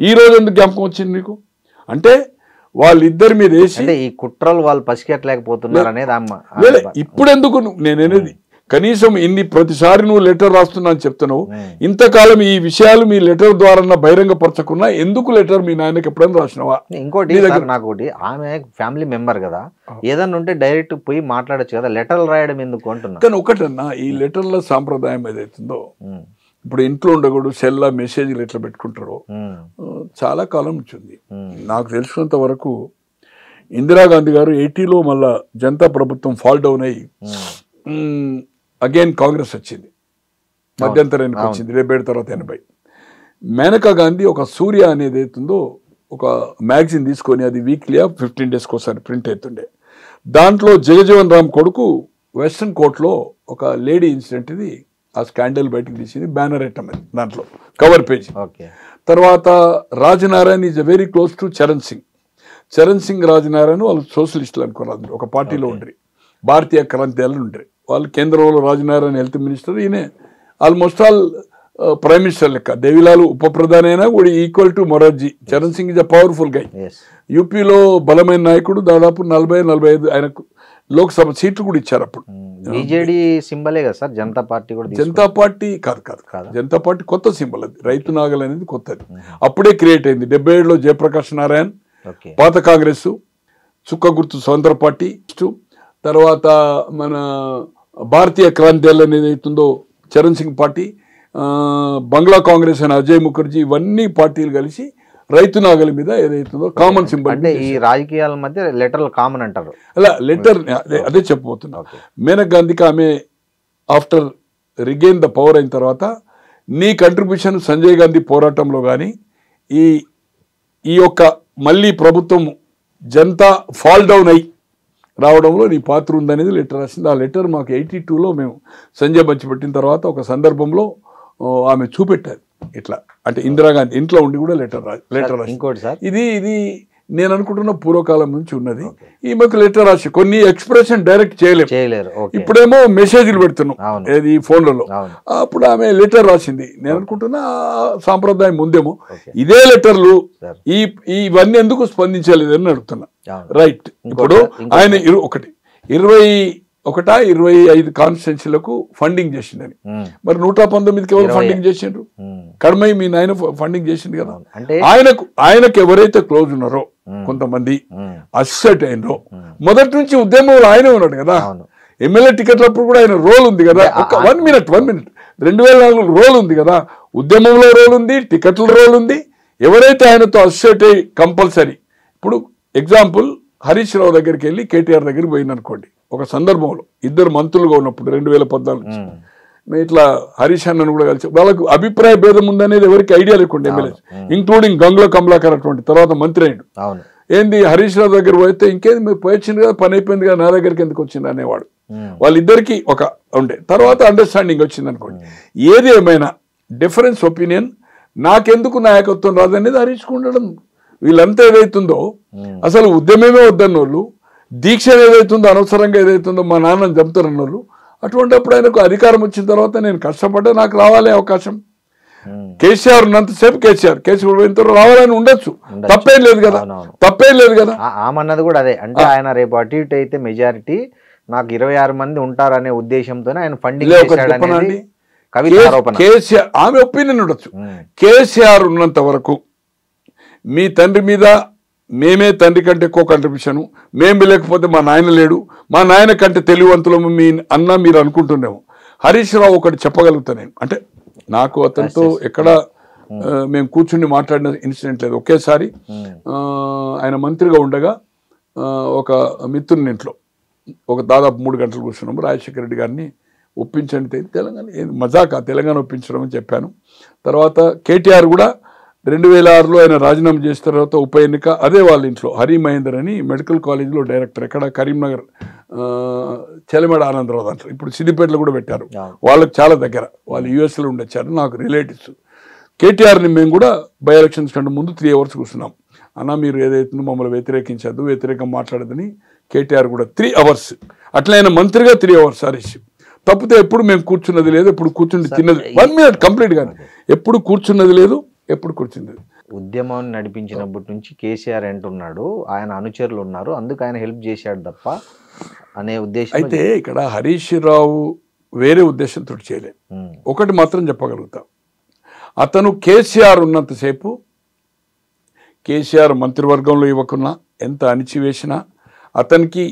ఈ రోజు ఎందుకు జ్ఞాపకం వచ్చింది నీకు? అంటే వాళ్ళిద్దరి మీద వేసి ఈ కుట్రలు వాళ్ళు పసిగట్టలేకపోతున్నారు అనేది ఇప్పుడు ఎందుకు నేనేది కనీసం ఇన్ని ప్రతిసారి నువ్వు లెటర్ రాస్తున్నా అని చెప్తున్నావు, ఇంతకాలం ఈ విషయాలు మీ లెటర్ ద్వారా బహిరంగపరచకున్నా ఎందుకు లెటర్ మీ నాయనకి ఎప్పుడైనా రాసినావా? ఇంకోటి నాకు ఒకటి, ఆమె ఫ్యామిలీ మెంబర్ కదా, ఏదన్నా ఉంటే డైరెక్ట్ పోయి మాట్లాడచ్చు కదా, లెటర్లు రాయడం ఎందుకు అంటున్నా. కానీ ఒకటన్నా ఈ లెటర్ల సాంప్రదాయం ఏదైతుందో, ఇప్పుడు ఇంట్లో ఉండకూడదు సెల్లా మెసేజ్లు ఎట్లా పెట్టుకుంటారో చాలా కాలం వచ్చింది. నాకు తెలిసినంత వరకు ఇందిరాగాంధీ గారు 80లో మళ్ళా జనతా ప్రభుత్వం ఫాల్ డౌన్ అయ్యి అగైన్ కాంగ్రెస్ వచ్చింది, మధ్యంతరానికి వచ్చింది 77 తర్వాత 80. మేనకా గాంధీ ఒక సూర్య అనేది అవుతుందో ఒక మ్యాగజైన్ తీసుకొని అది వీక్లీ 15 days ఒకసారి ప్రింట్ అవుతుండే. దాంట్లో జగజీవన్ రామ్ కొడుకు వెస్ట్రన్ కోర్ట్లో ఒక లేడీ ఇన్సిడెంట్ ఇది ఆ స్కాండల్ బయటకు తీసింది, బ్యానర్ ఐటమ్ అది దాంట్లో కవర్ పేజ్. తర్వాత Rajanarayana is very close to Charan Singh Rajanarayana వాళ్ళు సోషలిస్టులు అనుకున్నారు, ఒక పార్టీలో ఉండరు, భారతీయ క్రాంతి వాళ్ళు ఉండరు. వాళ్ళు కేంద్రంలో రాజనారాయణ హెల్త్ మినిస్టర్, ఈయన ఆల్మోస్ట్ ఆల్ ప్రైమ్ మినిస్టర్ లెక్క. దేవిలాల్ ఉప ప్రధాని అయినా కూడా equal to Morarji. Charan Singh is a powerful guy. యూపీలో బలమైన నాయకుడు. దాదాపు 40-45 ఆయనకు లోక్సభ సీట్లు కూడా ఇచ్చారు అప్పుడు. బీజేడీ సింబలే కదా సార్ జనతా పార్టీ కూడా? జనతా పార్టీ కాదు. జనతా పార్టీ కొత్త సింబల్ అది. రైతు నాగల్ అనేది కొత్తది, అప్పుడే క్రియేట్ అయింది. 77లో జయప్రకాష్ నారాయణ్, పాత కాంగ్రెస్, చుక్క గుర్తు స్వతంత్ర పార్టీ, తర్వాత మన భారతీయ క్రాంతి దళ్ అనేది అవుతుందో చరణ్ సింగ్ పార్టీ, బంగ్లా కాంగ్రెస్ అయిన అజయ్ ముఖర్జీ, ఇవన్నీ పార్టీలు కలిసి రైతు నాగలి మీద ఏదైతుందో కామన్ సింబల్. అంటే ఈ రాజకీయాల మధ్య లెటర్లు కామన్ అంటారు. అలా లెటర్ అదే చెప్పబోతున్నా. మేనకా గాంధీకి ఆమె ఆఫ్టర్ రిగెయిన్ ద పవర్ అయిన తర్వాత నీ కంట్రిబ్యూషన్ సంజయ్ గాంధీ పోరాటంలో కానీ ఈ యొక్క మళ్ళీ ప్రభుత్వం జనతా ఫాల్ డౌన్ అయ్యి రావడంలో నీ పాత్ర ఉందనేది లెటర్ రాసింది. ఆ లెటర్ మాకు 82లో మేము సంజయ్ పంచిపెట్టిన తర్వాత ఒక సందర్భంలో ఆమె చూపెట్టారు. ఇట్లా అంటే ఇందిరాగాంధీ ఇంట్లో ఉండి కూడా లెటర్ రాసి. ఇంకోటి సార్, ఇది నేను అనుకుంటున్న పూర్వకాలం నుంచి ఉన్నది. ఈమెకు లెటర్ రాసి కొన్ని ఎక్స్ప్రెషన్ డైరెక్ట్ చేయలేరు. ఇప్పుడేమో మెసేజ్లు పెడుతున్నాం ఏది ఫోన్లలో. అప్పుడు ఆమె లెటర్ రాసింది. నేను అనుకుంటున్నా సాంప్రదాయం ముందేమో. ఇదే లెటర్లు ఇవన్నీ ఎందుకు స్పందించలేదని అడుగుతున్నా. రైట్. ఇప్పుడు ఆయన 25 కాన్స్టిట్యున్సీలకు ఫండింగ్ చేసిందని. మరి 119కి ఎవరు ఫండింగ్ చేసిండ్రు? కడమై మీ నాయన ఫండింగ్ చేసిండు కదా. ఆయనకు ఎవరైతే క్లోజ్ ఉన్నారో కొంతమంది అసెట్ అయినరో మొదటి నుంచి ఉద్యమంలో ఆయనే ఉన్నాడు కదా. ఎమ్మెల్యే టికెట్లప్పుడు కూడా ఆయన రోల్ ఉంది కదా. ఒక 1 మినిట్ 2004 రోల్ ఉంది కదా. ఉద్యమంలో రోల్ ఉంది, టికెట్ల రోల్ ఉంది. ఎవరైతే ఆయనతో అసెట్ అయ్యి కంపల్సరీ. ఇప్పుడు ఎగ్జాంపుల్ హరీష్ రావు దగ్గరికి వెళ్ళి కేటీఆర్ దగ్గరికి పోయిందనుకోండి. ఒక సందర్భంలో ఇద్దరు మంత్రులుగా ఉన్నప్పుడు 2014 ఇట్లా హరీష్ అన్నను కూడా కలిసి వాళ్ళకు అభిప్రాయ భేదం ఉందనేది ఎవరికి ఐడియా లేకుండా ఎమ్మెల్యే ఇంక్లూడింగ్ గంగుల కమలాకర్ అటువంటి తర్వాత మంత్రి అయ్యాడు. ఏంది హరీష్ రావు దగ్గర పోతే ఇంకేది మీరు పోయొచ్చింది కదా, పని అయిపోయింది కదా, నా దగ్గరికి ఎందుకు వచ్చింది అనేవాడు. వాళ్ళిద్దరికి ఒక ఉండే తర్వాత అండర్స్టాండింగ్ వచ్చింది అనుకోండి. ఏది ఏమైనా డిఫరెన్స్ ఒపీనియన్ నాకెందుకు నాయకత్వం రాదనేది హరీష్కు ఉండడం. వీళ్ళంతా ఏదైతుందో అసలు ఉద్యమమే వద్దన్నోళ్ళు, దీక్ష ఏదైతుందో అనవసరంగా ఏదైతుందో మా నాన్నని చంపుతారన్నోళ్ళు. అటువంటిప్పుడు ఆయనకు అధికారం వచ్చిన తర్వాత నేను కష్టపడ్డా నాకు రావాలి అవకాశం. కేసీఆర్ ఉన్నంతసేపు కేసీఆర్ పోయిన తర్వాత రావాలని ఉండొచ్చు, తప్పేం లేదు కదా. ఆమన్నది కూడా అదే. అంటే ఆయన రేపు అటు ఇటు అయితే మెజారిటీ నాకు 26 మంది ఉంటారనే ఉద్దేశంతోనే ఆయన ఫండింగ్ చేశాడనేది కేసీఆర్ ఆమె ఒపీనియన్ ఉండొచ్చు. కేసీఆర్ ఉన్నంత వరకు మీ తండ్రి మీద మేమే తండ్రి కంటే ఎక్కువ కంట్రిబ్యూషను, మేము లేకపోతే మా నాయన లేడు, మా నాయన కంటే తెలివంతులము మీ అన్న మీరు అనుకుంటున్నాము. హరీష్ రావు ఒకటి చెప్పగలుగుతా నేను. అంటే నాకు అతనితో ఎక్కడ మేము కూర్చుని మాట్లాడిన ఇన్సిడెంట్ లేదు. ఒకేసారి ఆయన మంత్రిగా ఉండగా ఒక మిత్రుని ఇంట్లో ఒక దాదాపు 3 గంటలు కూర్చున్నాము. రాజశేఖర రెడ్డి గారిని ఒప్పించండి తెలంగాణ మజాకా తెలంగాణ ఒప్పించడం అని చెప్పాను. తర్వాత కేటీఆర్ కూడా 2006లో ఆయన రాజీనామా చేసిన తర్వాత ఉప ఎన్నిక అదే వాళ్ళ ఇంట్లో హరి మహేందర్ అని మెడికల్ కాలేజ్లో డైరెక్టర్, ఎక్కడ కరీంనగర్ చెలమేడ ఆనందరావు దాంట్లో, ఇప్పుడు సిద్దిపేటలో కూడా పెట్టారు. వాళ్ళకి చాలా దగ్గర, వాళ్ళు యూఎస్లో ఉండొచ్చారు, నాకు రిలేటివ్స్. కేటీఆర్ని మేము కూడా బై ఎలక్షన్స్ కంటే ముందు 3 అవర్స్ కూర్చున్నాం. అన్న మీరు ఏదైతుందో మమ్మల్ని వ్యతిరేకించద్దు, వ్యతిరేకం మాట్లాడదని కేటీఆర్ కూడా 3 అవర్స్. అట్లా ఆయన మంత్రిగా 3 అవర్స్ హరీష్. తప్పితే ఎప్పుడు మేము కూర్చున్నది లేదు, ఎప్పుడు కూర్చుని తిన్నది 1 మినిట్ కంప్లీట్గా, ఎప్పుడు కూర్చున్నది లేదు, ఎప్పుడు కూర్చుంది. ఉద్యమాన్ని నడిపించినప్పటి నుంచి కేసీఆర్ అంటున్నాడు ఆయన అనుచరులు ఉన్నారు, అందుకు ఆయన హెల్ప్ చేశాడు తప్ప అనే ఉద్దేశం. అయితే ఇక్కడ హరీష్ రావు వేరే ఉద్దేశంతో చేయలేదు. ఒకటి మాత్రం చెప్పగలుగుతా, అతను కేసీఆర్ ఉన్నంతసేపు కేసీఆర్ మంత్రివర్గంలో ఇవ్వకున్నా, ఎంత అణిచివేసినా అతనికి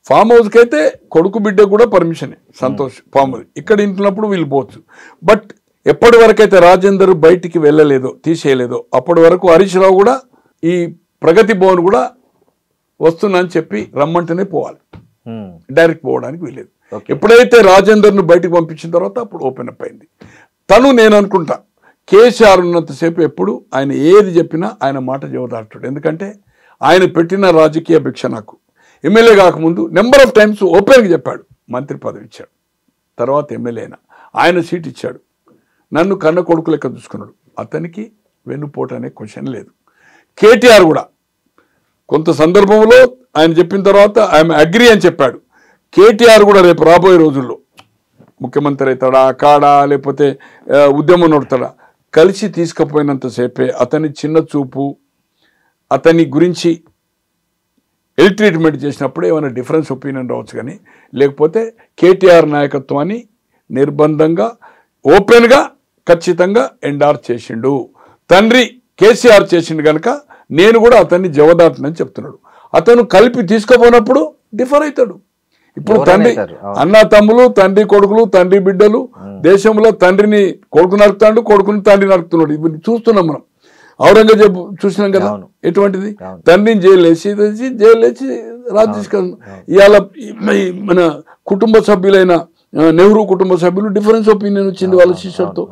ఫామ్ హౌస్కి అయితే కొడుకు బిడ్డ కూడా పర్మిషనే, సంతోష్ ఫామ్ హౌస్ ఇక్కడ ఇంటున్నప్పుడు వీళ్ళు పోవచ్చు. బట్ ఎప్పటి వరకైతే రాజేందర్ బయటికి వెళ్ళలేదో, తీసేయలేదో, అప్పటి వరకు హరీష్ రావు కూడా ఈ ప్రగతి భవన్ కూడా వస్తున్నా అని చెప్పి రమ్మంటేనే పోవాలి, డైరెక్ట్ పోవడానికి వీలేదు. ఎప్పుడైతే రాజేందర్ను బయటకు పంపించిన తర్వాత అప్పుడు ఓపెన్ అప్ అయింది. తను నేను అనుకుంటా కేసీఆర్ ఉన్నంతసేపు ఎప్పుడు ఆయన ఏది చెప్పినా ఆయన మాట జవదాటాడు. ఎందుకంటే ఆయన పెట్టిన రాజకీయ భిక్ష నాకు ఎమ్మెల్యే కాకముందు నెంబర్ ఆఫ్ టైమ్స్ ఓపెన్గా చెప్పాడు, మంత్రి పదవి ఇచ్చాడు, తర్వాత ఎమ్మెల్యే అయినా ఆయన సీట్ ఇచ్చాడు, నన్ను కన్న కొడుకు లెక్క చూసుకున్నాడు. అతనికి వెన్నుపోటు అనే క్వశ్చన్ లేదు. కేటీఆర్ కూడా కొంత సందర్భంలో ఆయన చెప్పిన తర్వాత ఆయన అగ్రి అని చెప్పాడు. కేటీఆర్ కూడా రేపు రాబోయే రోజుల్లో ముఖ్యమంత్రి అవుతాడా కాడా లేకపోతే ఉద్యమం నడుతాడా కలిసి తీసుకుపోయినంతసేపే అతని చిన్న చూపు అతని గురించి ఎల్ ట్రీట్మెంట్ చేసినప్పుడు ఏమైనా డిఫరెన్స్ ఒపీనియన్ రావచ్చు కానీ లేకపోతే కేటీఆర్ నాయకత్వాన్ని నిర్బంధంగా ఓపెన్గా ఖచ్చితంగా ఎండార్ చేసిండు. తండ్రి కేసీఆర్ చేసిండు కనుక నేను కూడా అతన్ని జవదాటనని చెప్తున్నాడు. అతను కలిపి తీసుకుపోయినప్పుడు డిఫర్ అవుతాడు. ఇప్పుడు తండ్రి అన్న తమ్ములు తండ్రి కొడుకులు తండ్రి బిడ్డలు దేశంలో తండ్రిని కొడుకు నరుకుతాడు కొడుకుని తండ్రి నరుకుతున్నాడు. ఇవి చూస్తున్నాం మనం. ఔరంగజేబు చూసినాం కదా ఎటువంటిది. తండ్రిని జైలు వేసి రాజు తీసుకెళ్ళి ఇవాళ మన కుటుంబ సభ్యులైన నెహ్రూ కుటుంబ సభ్యులు డిఫరెన్స్ ఒపీనియన్ వచ్చింది వాళ్ళ శిష్యులతో.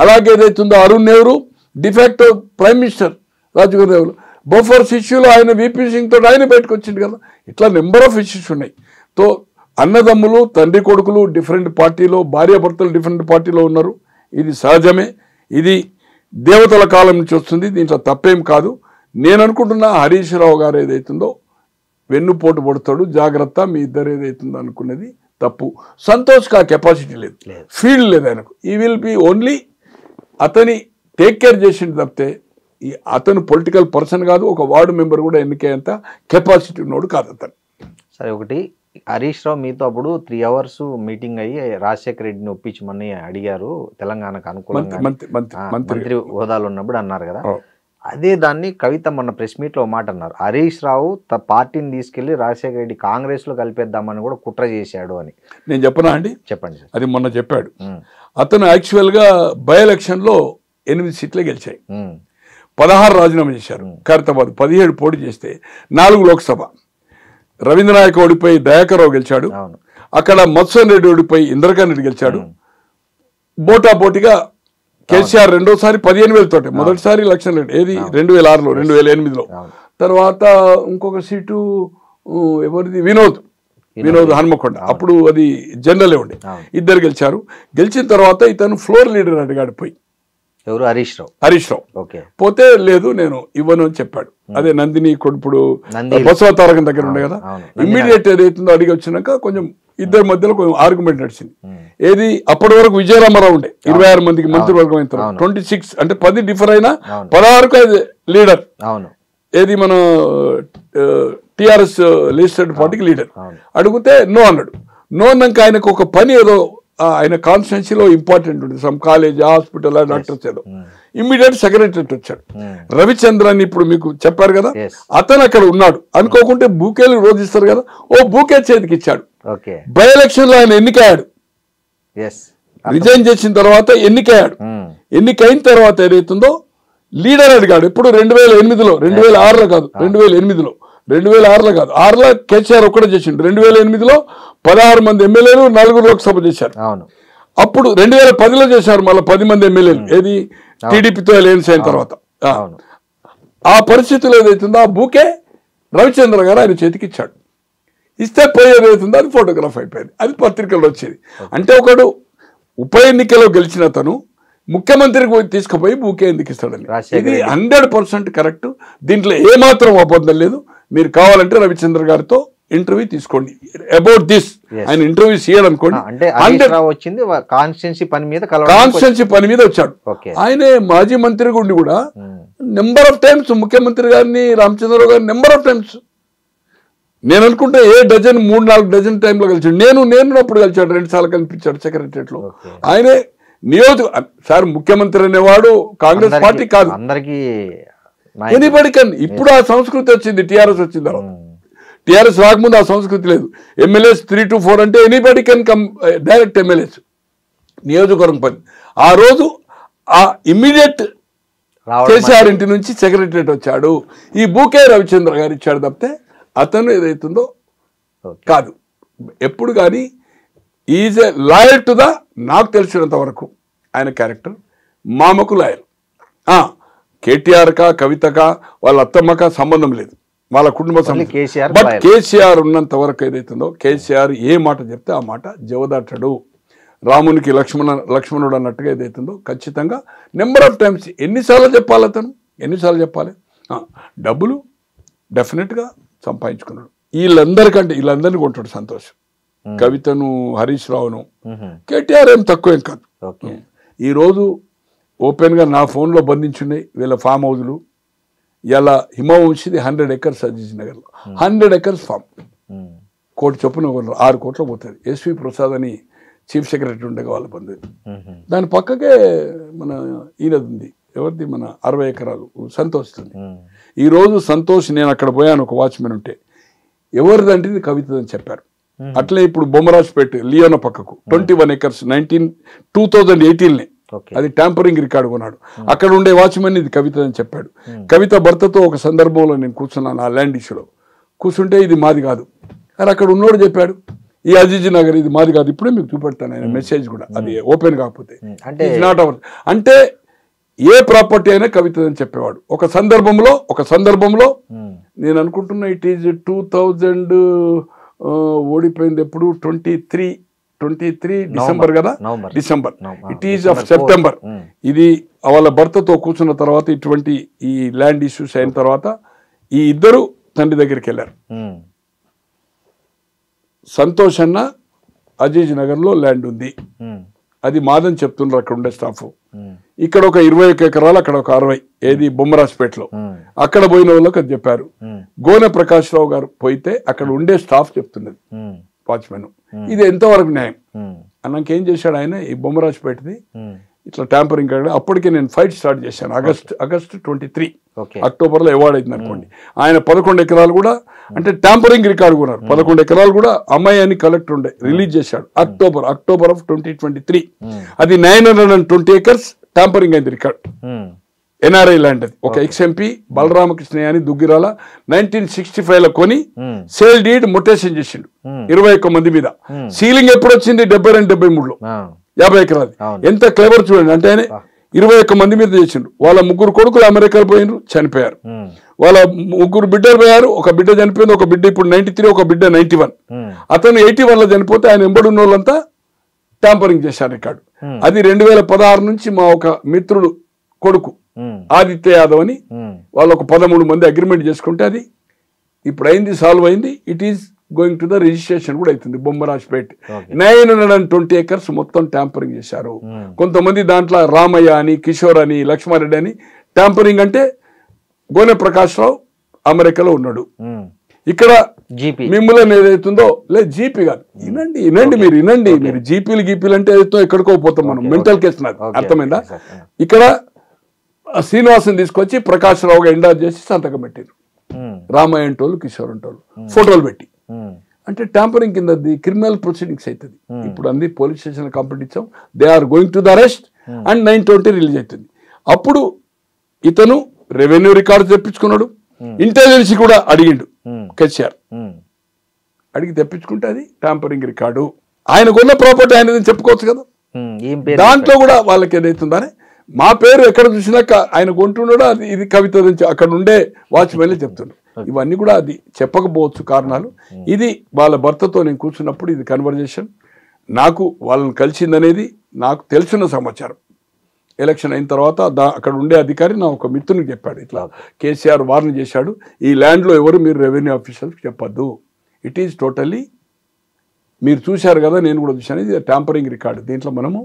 అలాగే ఏదైతుందో Arun Nehru de facto prime minister Rajiv Nehru Bofors ఇష్యూలో ఆయన వీపీ సింగ్ తోటి ఆయన బయటకు వచ్చింది కదా. ఇట్లా నెంబర్ ఆఫ్ ఇష్యూస్ ఉన్నాయి. తో అన్నదమ్ములు తండ్రి కొడుకులు డిఫరెంట్ పార్టీలో భార్యాభర్తలు డిఫరెంట్ పార్టీలో ఉన్నారు. ఇది సహజమే. ఇది దేవతల కాలం నుంచి వస్తుంది. దీంట్లో తప్పేం కాదు. నేను అనుకుంటున్నా హరీష్ రావు గారు ఏదైతుందో వెన్నుపోటు పడతాడు జాగ్రత్త మీ ఇద్దరు ఏదైతుందో అనుకునేది తప్పు. సంతోష్కి ఆ కెపాసిటీ లేదు, ఫీల్డ్ లేదు ఆయనకు. ఈ విల్ బి ఓన్లీ అతని టేక్ కేర్ చేసింది తప్పితే అతను పొలిటికల్ పర్సన్ కాదు. ఒక వార్డు మెంబర్ కూడా ఎన్నికయ్యేంత కెపాసిటీ ఉన్నోడు కాదు అతను. సరే, ఒకటి హరీష్ రావు మీతో అప్పుడు 3 hours మీటింగ్ అయ్యి రాజశేఖర రెడ్డిని ఒప్పించమని అడిగారు తెలంగాణకు అనుకూలంగా మంత్రి హోదాలో ఉన్నప్పుడు అన్నారు కదా. అదే దాన్ని కవిత మొన్న ప్రెస్ మీట్లో మాట అన్నారు. హరీష్ రావు పార్టీని తీసుకెళ్లి రాజశేఖర రెడ్డి కాంగ్రెస్ లో కలిపేద్దామని కూడా కుట్ర చేశాడు అని. నేను చెప్పనా అండి? చెప్పండి. అది మొన్న చెప్పాడు. అతను యాక్చువల్ గా బై ఎలక్షన్ లో 8 సీట్లే గెలిచాయి. 16 రాజీనామా చేశారు. ఖైరతాబాద్ 17 పోటీ చేస్తే 4 లోక్సభ. రవీంద్రనాయక్ ఓడిపోయి దయాకర్రావు గెలిచాడు. అక్కడ మత్స్వన్ రెడ్డి ఓడిపోయి ఇంద్రకాంత్ రెడ్డి గెలిచాడు. పోటాపోటీగా కేసీఆర్ రెండోసారి 15,000 తోటి, మొదటిసారి లక్ష్మణ్ రెడ్డి ఏది 2006లో 2008లో. తర్వాత ఇంకొక సీటు ఎవరిది వినోద్ హన్మకొండ, అప్పుడు అది జనరలే ఉండే. ఇద్దరు గెలిచారు. గెలిచిన తర్వాత ఇతను ఫ్లోర్ లీడర్ అడిగాడు పోయి. ఎవరు? హరీష్ రావు. పోతే లేదు నేను ఇవ్వను అని చెప్పాడు. అదే నందిని ఇప్పుడు బసవ తారకం దగ్గర ఉండే కదా. ఇమ్మీడియట్ ఏదైతుందో అడిగి వచ్చినాక కొంచెం ఇద్దరి మధ్యలో కొంచెం ఆర్గ్యుమెంట్ నడిచింది. ఏది అప్పటి వరకు విజయరామారావు ఉండే 26 మందికి మంత్రివర్గం అయిన తర్వాత 26 అంటే 10 డిఫర్ అయినా 16కు అది లీడర్. ఏది మన టిఆర్ఎస్ లెజిస్లేటివ్ పార్టీకి లీడర్. అడిగితే నో అన్నాడు. నో అన్నాక ఆయనకు ఒక పని ఏదో ఆయన కాన్స్టిట్యున్సీలో ఇంపార్టెంట్ ఉంటుంది, సమ్ కాలేజ్ హాస్పిటల్ డాక్టర్స్ ఏదో. ఇమ్మీడియట్ సెక్రటరీ వచ్చాడు రవిచంద్రన్. ఇప్పుడు మీకు చెప్పారు కదా, అతను అక్కడ ఉన్నాడు. అనుకోకుంటే బూకేలు రోజు ఇస్తారు కదా, ఓ బూకే చేతికి ఇచ్చాడు. బై ఎలక్షన్ లో ఆయన ఎన్నికయ్యాడు. రిజైన్ చేసిన తర్వాత ఎన్నికయ్యాడు. ఎన్నికైన తర్వాత ఏదైతుందో లీడర్ అడిగాడు. ఇప్పుడు 2008లో 2006లో కాదు 2008లో 2006లో కాదు 6లో కేసీఆర్ ఒక్కడే చేసిండు. 2008లో 16 మంది ఎమ్మెల్యేలు 4 లోక్సభ చేశారు. అప్పుడు 2010లో చేశారు మళ్ళీ 10 మంది ఎమ్మెల్యేలు. ఏది టీడీపీతో అలయన్స్ అయిన తర్వాత. ఆ పరిస్థితుల్లో ఏదైతుందో ఆ బూకే రవిచంద్ర గారు ఆయన చేతికి ఇచ్చాడు. ఇస్తే పోయేది అవుతుందో అది ఫోటోగ్రాఫ్ అయిపోయింది. అది పత్రికల్లో వచ్చేది. అంటే ఒకడు ఉప ఎన్నికలో గెలిచిన అతను ముఖ్యమంత్రికి తీసుకుపోయి బూకే ఎందుకు ఇస్తాడని. ఇది 100% కరెక్ట్. దీంట్లో ఏమాత్రం అబద్ధం లేదు. మీరు కావాలంటే రవిచంద్ర గారితో ఇంటర్వ్యూ తీసుకోండి అబౌట్ దిస్. ఆయన ఇంటర్వ్యూ చేయాలనుకోండి. కాన్స్టిట్యున్సీ పని మీద వచ్చాడు. ఆయనే మాజీ మంత్రిగా ఉండి కూడా నెంబర్ ఆఫ్ టైమ్స్ ముఖ్యమంత్రి గారిని రామచంద్రరావు గారిని నెంబర్ ఆఫ్ టైమ్స్ నేను అనుకుంటే 3-4 డజన్ టైంలో కలిసాడు. నేను అప్పుడు కలిసాడు 2 సార్లు కనిపించాడు సెక్రటరియట్ లో. ఆయనే సార్ ముఖ్యమంత్రి అనేవాడు కాంగ్రెస్ పార్టీ కాదు, అందరికీ ఎనీబడి కెన్. ఇప్పుడు ఆ సంస్కృతి వచ్చింది, టిఆర్ఎస్ వచ్చిన తర్వాత. టిఆర్ఎస్ రాకముందు ఆ సంస్కృతి లేదు. ఎమ్మెల్యేస్ 3 to 4 అంటే anybody can come direct MLAs నియోజకవర్గం పని. ఆ రోజు ఆ ఇమ్మీడియట్ కేసీఆర్ ఇంటి నుంచి సెక్రటరియట్ వచ్చాడు. ఈ బూకే రవిచంద్ర గారు ఇచ్చాడు తప్పితే అతను ఏదైతుందో కాదు. ఎప్పుడు కానీ is a loyal to the, నాకు తెలిసినంత వరకు ఆయన క్యారెక్టర్ మామకు లాయల్. కేటీఆర్కా కవితకా వాళ్ళ అత్తమ్మకా సంబంధం లేదు, వాళ్ళ కుటుంబ సంబంధం. బట్ కేసీఆర్ ఉన్నంత వరకు ఏదైతుందో కేసీఆర్ ఏ మాట చెప్తే ఆ మాట జవదాటడు. రామునికి లక్ష్మణుడు అన్నట్టుగా ఏదైతుందో ఖచ్చితంగా నెంబర్ ఆఫ్ టైమ్స్ ఎన్నిసార్లు చెప్పాలి అతను, ఎన్నిసార్లు చెప్పాలి. డబ్బులు డెఫినెట్గా సంపాదించుకున్నాడు. వీళ్ళందరినీ కొంటాడు సంతోష్. కవితను, హరీష్ రావును. కేటీఆర్ ఏం తక్కువ ఏం కాదు. ఈరోజు ఓపెన్గా నా ఫోన్లో బంధించున్నాయి వీళ్ళ ఫామ్ హౌజులు. ఇలా హిమవంశిది 100 acres అజీజ్ నగర్లో 100 acres ఫామ్, కోటి చొప్పున 6 కోట్లు పోతుంది. ఎస్వి ప్రసాద్ అని చీఫ్ సెక్రటరీ ఉండగా వాళ్ళ బంధువు. దాని పక్కకే మన ఈయనది ఉంది, ఎవరిది, మన 60 ఎకరాలు సంతోష్ ఉంది. ఈరోజు సంతోష్, నేను అక్కడ పోయాను, ఒక వాచ్మెన్ ఉంటే ఎవరిదంటే ఇది కవితదని చెప్పారు. అట్లే ఇప్పుడు బొమ్మరాజ్పేట లియోన పక్కకు 21 acres 2018 అది ట్యాంపరింగ్ రికార్డు కొన్నాడు. అక్కడ ఉండే వాచ్మెన్ ఇది కవిత అని చెప్పాడు. కవిత భర్తతో ఒక సందర్భంలో నేను కూర్చున్నాను ఆ ల్యాండ్ ఇష్యూలో. కూర్చుంటే ఇది మాది కాదు అని అక్కడ ఉన్నోడు చెప్పాడు. ఈ అజీజ్ నగర్ ఇది మాది కాదు, ఇప్పుడే మీకు చూపెడతాను ఆయన మెసేజ్ కూడా, అది ఓపెన్ కాకపోతే. నాట్ అవర్ అంటే ఏ ప్రాపర్టీ అయినా కవిత అని చెప్పేవాడు. ఒక సందర్భంలో నేను అనుకుంటున్నా ఇట్ ఈజ్ 2000 ఓడిపోయింది ఎప్పుడు 23 డిసెంబర్ కదా, December, it is of September. ఇది వాళ్ళ భర్తతో కూర్చున్న తర్వాత ఇటువంటి ఈ ల్యాండ్ ఇష్యూస్ అయిన తర్వాత ఈ ఇద్దరు తండ్రి దగ్గరికి వెళ్ళారు. సంతోష్ అన్న అజీజ్ నగర్ లో ల్యాండ్ ఉంది, అది మాదని చెప్తున్నారు అక్కడ ఉండే స్టాఫ్. ఇక్కడ ఒక 21 ఎకరాలు, అక్కడ ఒక 60, ఏది బొమ్మరాజ్పేటలో. అక్కడ పోయిన వాళ్ళకి అది చెప్పారు. గోనె ప్రకాష్ రావు గారు పోయితే అక్కడ ఉండే స్టాఫ్ చెప్తున్నది వాచ్మెన్. ఇది ఎంతవరకు న్యాయం అన్నాక ఏం చేశాడు ఆయన, ఈ బొమ్మరాజ్పేటది ఇట్లా ట్యాంపరింగ్. అప్పటికే నేను ఫైట్ స్టార్ట్ చేశాను. ఆగస్ట్ 23 అక్టోబర్లో అవార్డు అయింది అనుకోండి. ఆయన 11 ఎకరాలు కూడా అంటే ట్యాంపరింగ్ రికార్డు కొన్నారు. 11 ఎకరాలు కూడా అమ్మాయి అని కలెక్టర్ ఉండే రిలీజ్ చేశాడు అక్టోబర్ ఆఫ్ 2023. అది 920 acres ట్యాంపరింగ్ అయింది రికార్డు. ఎన్ఆర్ఐ ల్యాండ్ అది. ఒక ఎక్స్ఎంపీ బలరామకృష్ణ అని దుగ్గిరాల 1965లో కొని సేల్ డీడ్ మొటేషన్ చేసిండు 21 మంది మీద. సీలింగ్ ఎప్పుడు వచ్చింది 72-73లో 50 ఎకరాలు. ఎంత క్లెవర్ చూడండి. అంటే ఆయన 21 మంది మీద చేసిండు. వాళ్ళ 3 కొడుకులు అమెరికాలో పోయినారు, చనిపోయారు. వాళ్ళ 3 బిడ్డలు పోయారు. ఒక బిడ్డ చనిపోయింది, ఒక బిడ్డ ఇప్పుడు 93, ఒక బిడ్డ 91. అతను 81లో చనిపోతే ఆయన ఎంబడున్న వాళ్ళంతా ట్యాంపరింగ్ చేశారు రికార్డు. అది 2016 నుంచి మా ఒక మిత్రుడు కొడుకు ఆదిత్య యాదవ్ అని వాళ్ళు ఒక 13 మంది అగ్రిమెంట్ చేసుకుంటే అది ఇప్పుడు అయింది, సాల్వ్ అయింది. It is going to the registration కూడా అవుతుంది. బొమ్మరాజ్పేట్ 920 acres మొత్తం ట్యాంపరింగ్ చేశారు. కొంతమంది దాంట్లో రామయ్య అని, కిషోర్ అని, లక్ష్మారెడ్డి అని. ట్యాంపరింగ్ అంటే గోనె ప్రకాష్ రావు అమెరికాలో ఉన్నాడు. ఇక్కడ మిమ్మల్ని ఏదైతుందో లేదు, జీపీ కాదు. మీరు జీపీలు అంటే ఏదైతే ఎక్కడికో పోతాం మనం. మెంటల్ కేసు నాకు అర్థమైందా. ఇక్కడ శ్రీనివాసం తీసుకొచ్చి ప్రకాష్ రావుగా ఎండార్ చేసి సంతకం పెట్టారు. రామయ్య అంటోళ్ళు, కిషోర్ అంటోళ్ళు ఫోటోలు పెట్టి. అంటే ట్యాంపరింగ్ కింద క్రిమినల్ ప్రొసీడింగ్స్ అవుతుంది. ఇప్పుడు అన్ని పోలీస్ స్టేషన్ కంప్లైంట్ ఇచ్చాం. They are going to the arrest and 920 release అవుతుంది. అప్పుడు ఇతను రెవెన్యూ రికార్డు తెప్పించుకున్నాడు. ఇంటెలిజెన్స్ కూడా అడిగిండు కేసీఆర్. అడిగి తెప్పించుకుంటే అది ట్యాంపరింగ్ రికార్డు. ఆయన కొన్న ప్రాపర్టీ ఆయనదని చెప్పుకోవచ్చు కదా. దాంట్లో కూడా వాళ్ళకి ఏదైతుందని మా పేరు ఎక్కడ చూసినాక ఆయన కొంటున్నాడో అది ఇది కవిత నుంచి అక్కడ ఉండే వాచ్మెన్లే చెప్తున్నాడు. ఇవన్నీ కూడా అది చెప్పకపోవచ్చు కారణాలు. ఇది వాళ్ళ భర్తతో నేను కూర్చున్నప్పుడు ఇది కన్వర్జేషన్. నాకు వాళ్ళని కలిసిందనేది నాకు తెలిసిన సమాచారం. ఎలక్షన్ అయిన తర్వాత అక్కడ ఉండే అధికారి నా ఒక మిత్రునికి చెప్పాడు, ఇట్లా కేసీఆర్ వార్న్ చేశాడు, ఈ ల్యాండ్లో ఎవరు మీరు రెవెన్యూ ఆఫీసర్కి చెప్పద్దు. ఇట్ ఈజ్ టోటల్లీ మీరు చూశారు కదా, నేను కూడా చూశాను, ఇది ట్యాంపరింగ్ రికార్డు, దీంట్లో మనము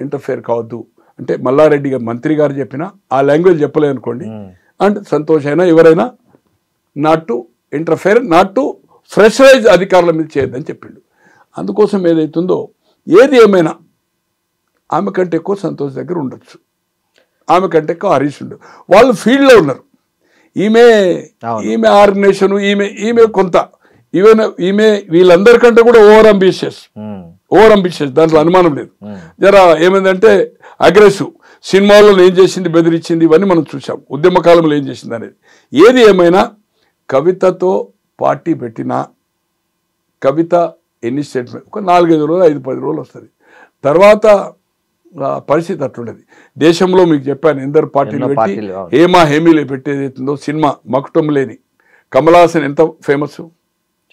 ఇంటర్ఫేర్ కావద్దు అంటే మల్లారెడ్డి గారు మంత్రి గారు చెప్పినా ఆ లాంగ్వేజ్ చెప్పలేదు అనుకోండి. అండ్ సంతోష్ అయినా ఎవరైనా not to interfere, not to pressurise అధికారుల మీద చేయొద్దని చెప్పిండు. అందుకోసం ఏదైతుందో ఏది ఏమైనా ఆమె కంటే ఎక్కువ సంతోష్ దగ్గర ఉండొచ్చు, ఆమె కంటే ఎక్కువ హరీష్ ఉండదు. వాళ్ళు ఫీల్డ్లో ఉన్నారు. ఈమె ఆర్గనైజేషన్, ఈమె కొంత ఈమె వీళ్ళందరికంటే కూడా ఓవర్ అంబిషియస్, దాంట్లో అనుమానం లేదు. జరా ఏమైందంటే అగ్రెసివ్. సినిమాల్లో ఏం చేసింది, బెదిరించింది, ఇవన్నీ మనం చూసాం. ఉద్యమ కాలంలో ఏం చేసింది అనేది. ఏది ఏమైనా కవితతో పార్టీ పెట్టినా కవిత ఎన్ని స్టేట్మెంట్ ఒక 4-5 రోజులు 5-10 రోజులు వస్తుంది. తర్వాత పరిస్థితి అట్లుండేది. దేశంలో మీకు చెప్పాను ఎందరు పార్టీలు పెట్టి హేమీలు పెట్టేదైతుందో సినిమా మకుటం లేని కమల్ హాసన్ ఎంత ఫేమస్,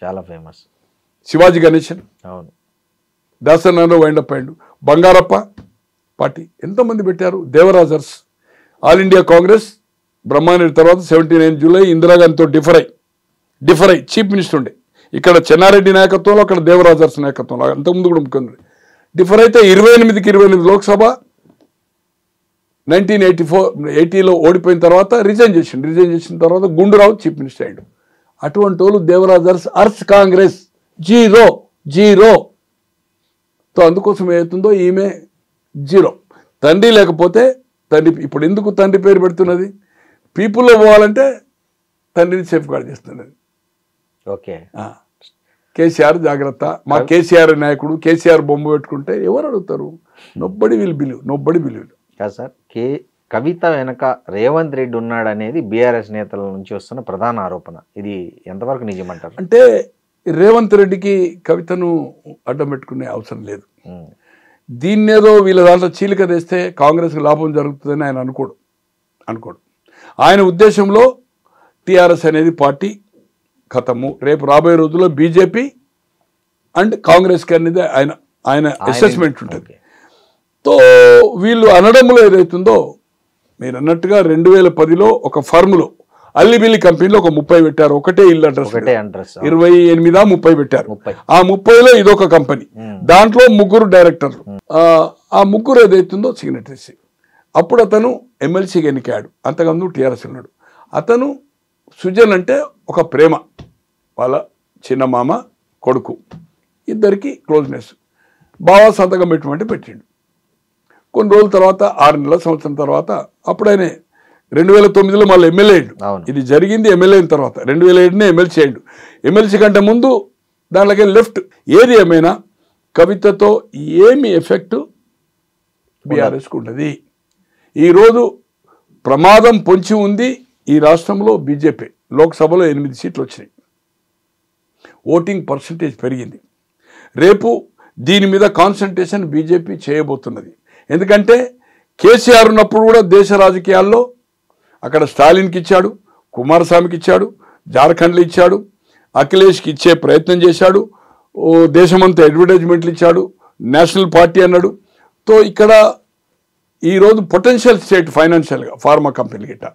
చాలా ఫేమస్. శివాజీ గణేశన్, అవును, దాసనారాయణ వైండప్ అయ్యిండు. బంగారప్ప పార్టీ ఎంతమంది పెట్టారు. దేవరాజర్స్, ఆల్ ఇండియా కాంగ్రెస్ బ్రహ్మారెడ్డి తర్వాత 79 జూలై ఇందిరాగాంధీతో డిఫర్ అయ్యి చీఫ్ మినిస్టర్ ఉండే. ఇక్కడ చెన్నారెడ్డి నాయకత్వంలో, అక్కడ దేవరాజర్స్ నాయకత్వంలో, అంతకుముందు కూడా ముఖ్యమంత్రి. డిఫర్ అయితే 28కి 28 లోక్సభ 1980లో ఓడిపోయిన తర్వాత రిజైన్ చేసిన తర్వాత గుండూరావు చీఫ్ మినిస్టర్ అయ్యాడు. అటువంటి వాళ్ళు దేవరాజర్స్ అర్స్ కాంగ్రెస్ జీరో. సో అందుకోసం ఏమవుతుందో ఈమె జీరో. తండ్రి లేకపోతే తండ్రి, ఇప్పుడు ఎందుకు తండ్రి పేరు పెడుతున్నది? పీపుల్లో పోవాలంటే తండ్రిని సేఫ్ గార్డ్ చేస్తున్నది. ఓకే, కేసీఆర్ జాగ్రత్త, మా కేసీఆర్ నాయకుడు, కేసీఆర్ బొమ్మ పెట్టుకుంటే ఎవరు అడుగుతారు? నొబ్బడి విల్ బిలీవ్ కాదు సార్. కవిత వెనక రేవంత్ రెడ్డి ఉన్నాడనేది బీఆర్ఎస్ నేతల నుంచి వస్తున్న ప్రధాన ఆరోపణ. ఇది ఎంతవరకు నిజమంటారు? అంటే రేవంత్ రెడ్డికి కవితను అడ్డం పెట్టుకునే అవసరం లేదు. దీన్నేదో వీళ్ళ దాంట్లో చీలిక తెస్తే కాంగ్రెస్కి లాభం జరుగుతుందని ఆయన అనుకోడు. ఆయన ఉద్దేశంలో టీఆర్ఎస్ అనేది పార్టీ ఖతము, రేపు రాబోయే రోజుల్లో బీజేపీ అండ్ కాంగ్రెస్కి అనేది ఆయన అసెస్మెంట్ ఉంటుంది. తో వీళ్ళు అనడంలో ఏదైతుందో, మీరు అన్నట్టుగా 2010లో ఒక ఫర్మ్లో అల్లిబిల్లి కంపెనీలో ఒక 30 పెట్టారు. ఒకటే ఇల్లు అడ్రస్ 28-30 పెట్టారు. ఆ 30లో ఇదొక కంపెనీ, దాంట్లో 3 డైరెక్టర్లు. ఆ 3 ఏదైతుందో సిగ్నటరీస్. అప్పుడు అతను ఎమ్మెల్సీకి ఎన్నికాడు, అంతకుముందు టీఆర్ఎస్ ఉన్నాడు. అతను సుజన్ అంటే ఒక ప్రేమ, వాళ్ళ చిన్న మామ కొడుకు, ఇద్దరికి క్లోజ్నెస్. బాగా సంతకం పెట్టిండు. కొన్ని రోజుల తర్వాత 6 నెలల సంవత్సరం తర్వాత అప్పుడు ఆయన 2009లో మళ్ళీ ఎమ్మెల్యే అయ్యాడు. ఇది జరిగింది ఎమ్మెల్యే అయిన తర్వాత. 2007నే ఎమ్మెల్సీ అయ్యాడు. ఎమ్మెల్సీ కంటే ముందు దాంట్లోకి లెఫ్ట్. ఏది ఏమైనా కవితతో ఏమి ఎఫెక్ట్ బీఆర్ఎస్కు ఉండదు. ఈరోజు ప్రమాదం పొంచి ఉంది ఈ రాష్ట్రంలో. బీజేపీ లోక్సభలో 8 సీట్లు వచ్చినాయి. ఓటింగ్ పర్సంటేజ్ పెరిగింది. రేపు దీని మీద కాన్సన్ట్రేషన్ బీజేపీ చేయబోతున్నది. ఎందుకంటే కేసీఆర్ ఉన్నప్పుడు కూడా దేశ రాజకీయాల్లో అక్కడ స్టాలిన్కి ఇచ్చాడు, కుమారస్వామికి ఇచ్చాడు, జార్ఖండ్లో ఇచ్చాడు, అఖిలేష్కి ఇచ్చే ప్రయత్నం చేశాడు, దేశమంతా అడ్వర్టైజ్మెంట్లు ఇచ్చాడు, నేషనల్ పార్టీ అన్నాడు. తో ఇక్కడ ఈరోజు పొటెన్షియల్ స్టేట్ ఫైనాన్షియల్గా ఫార్మా కంపెనీ గిట్ట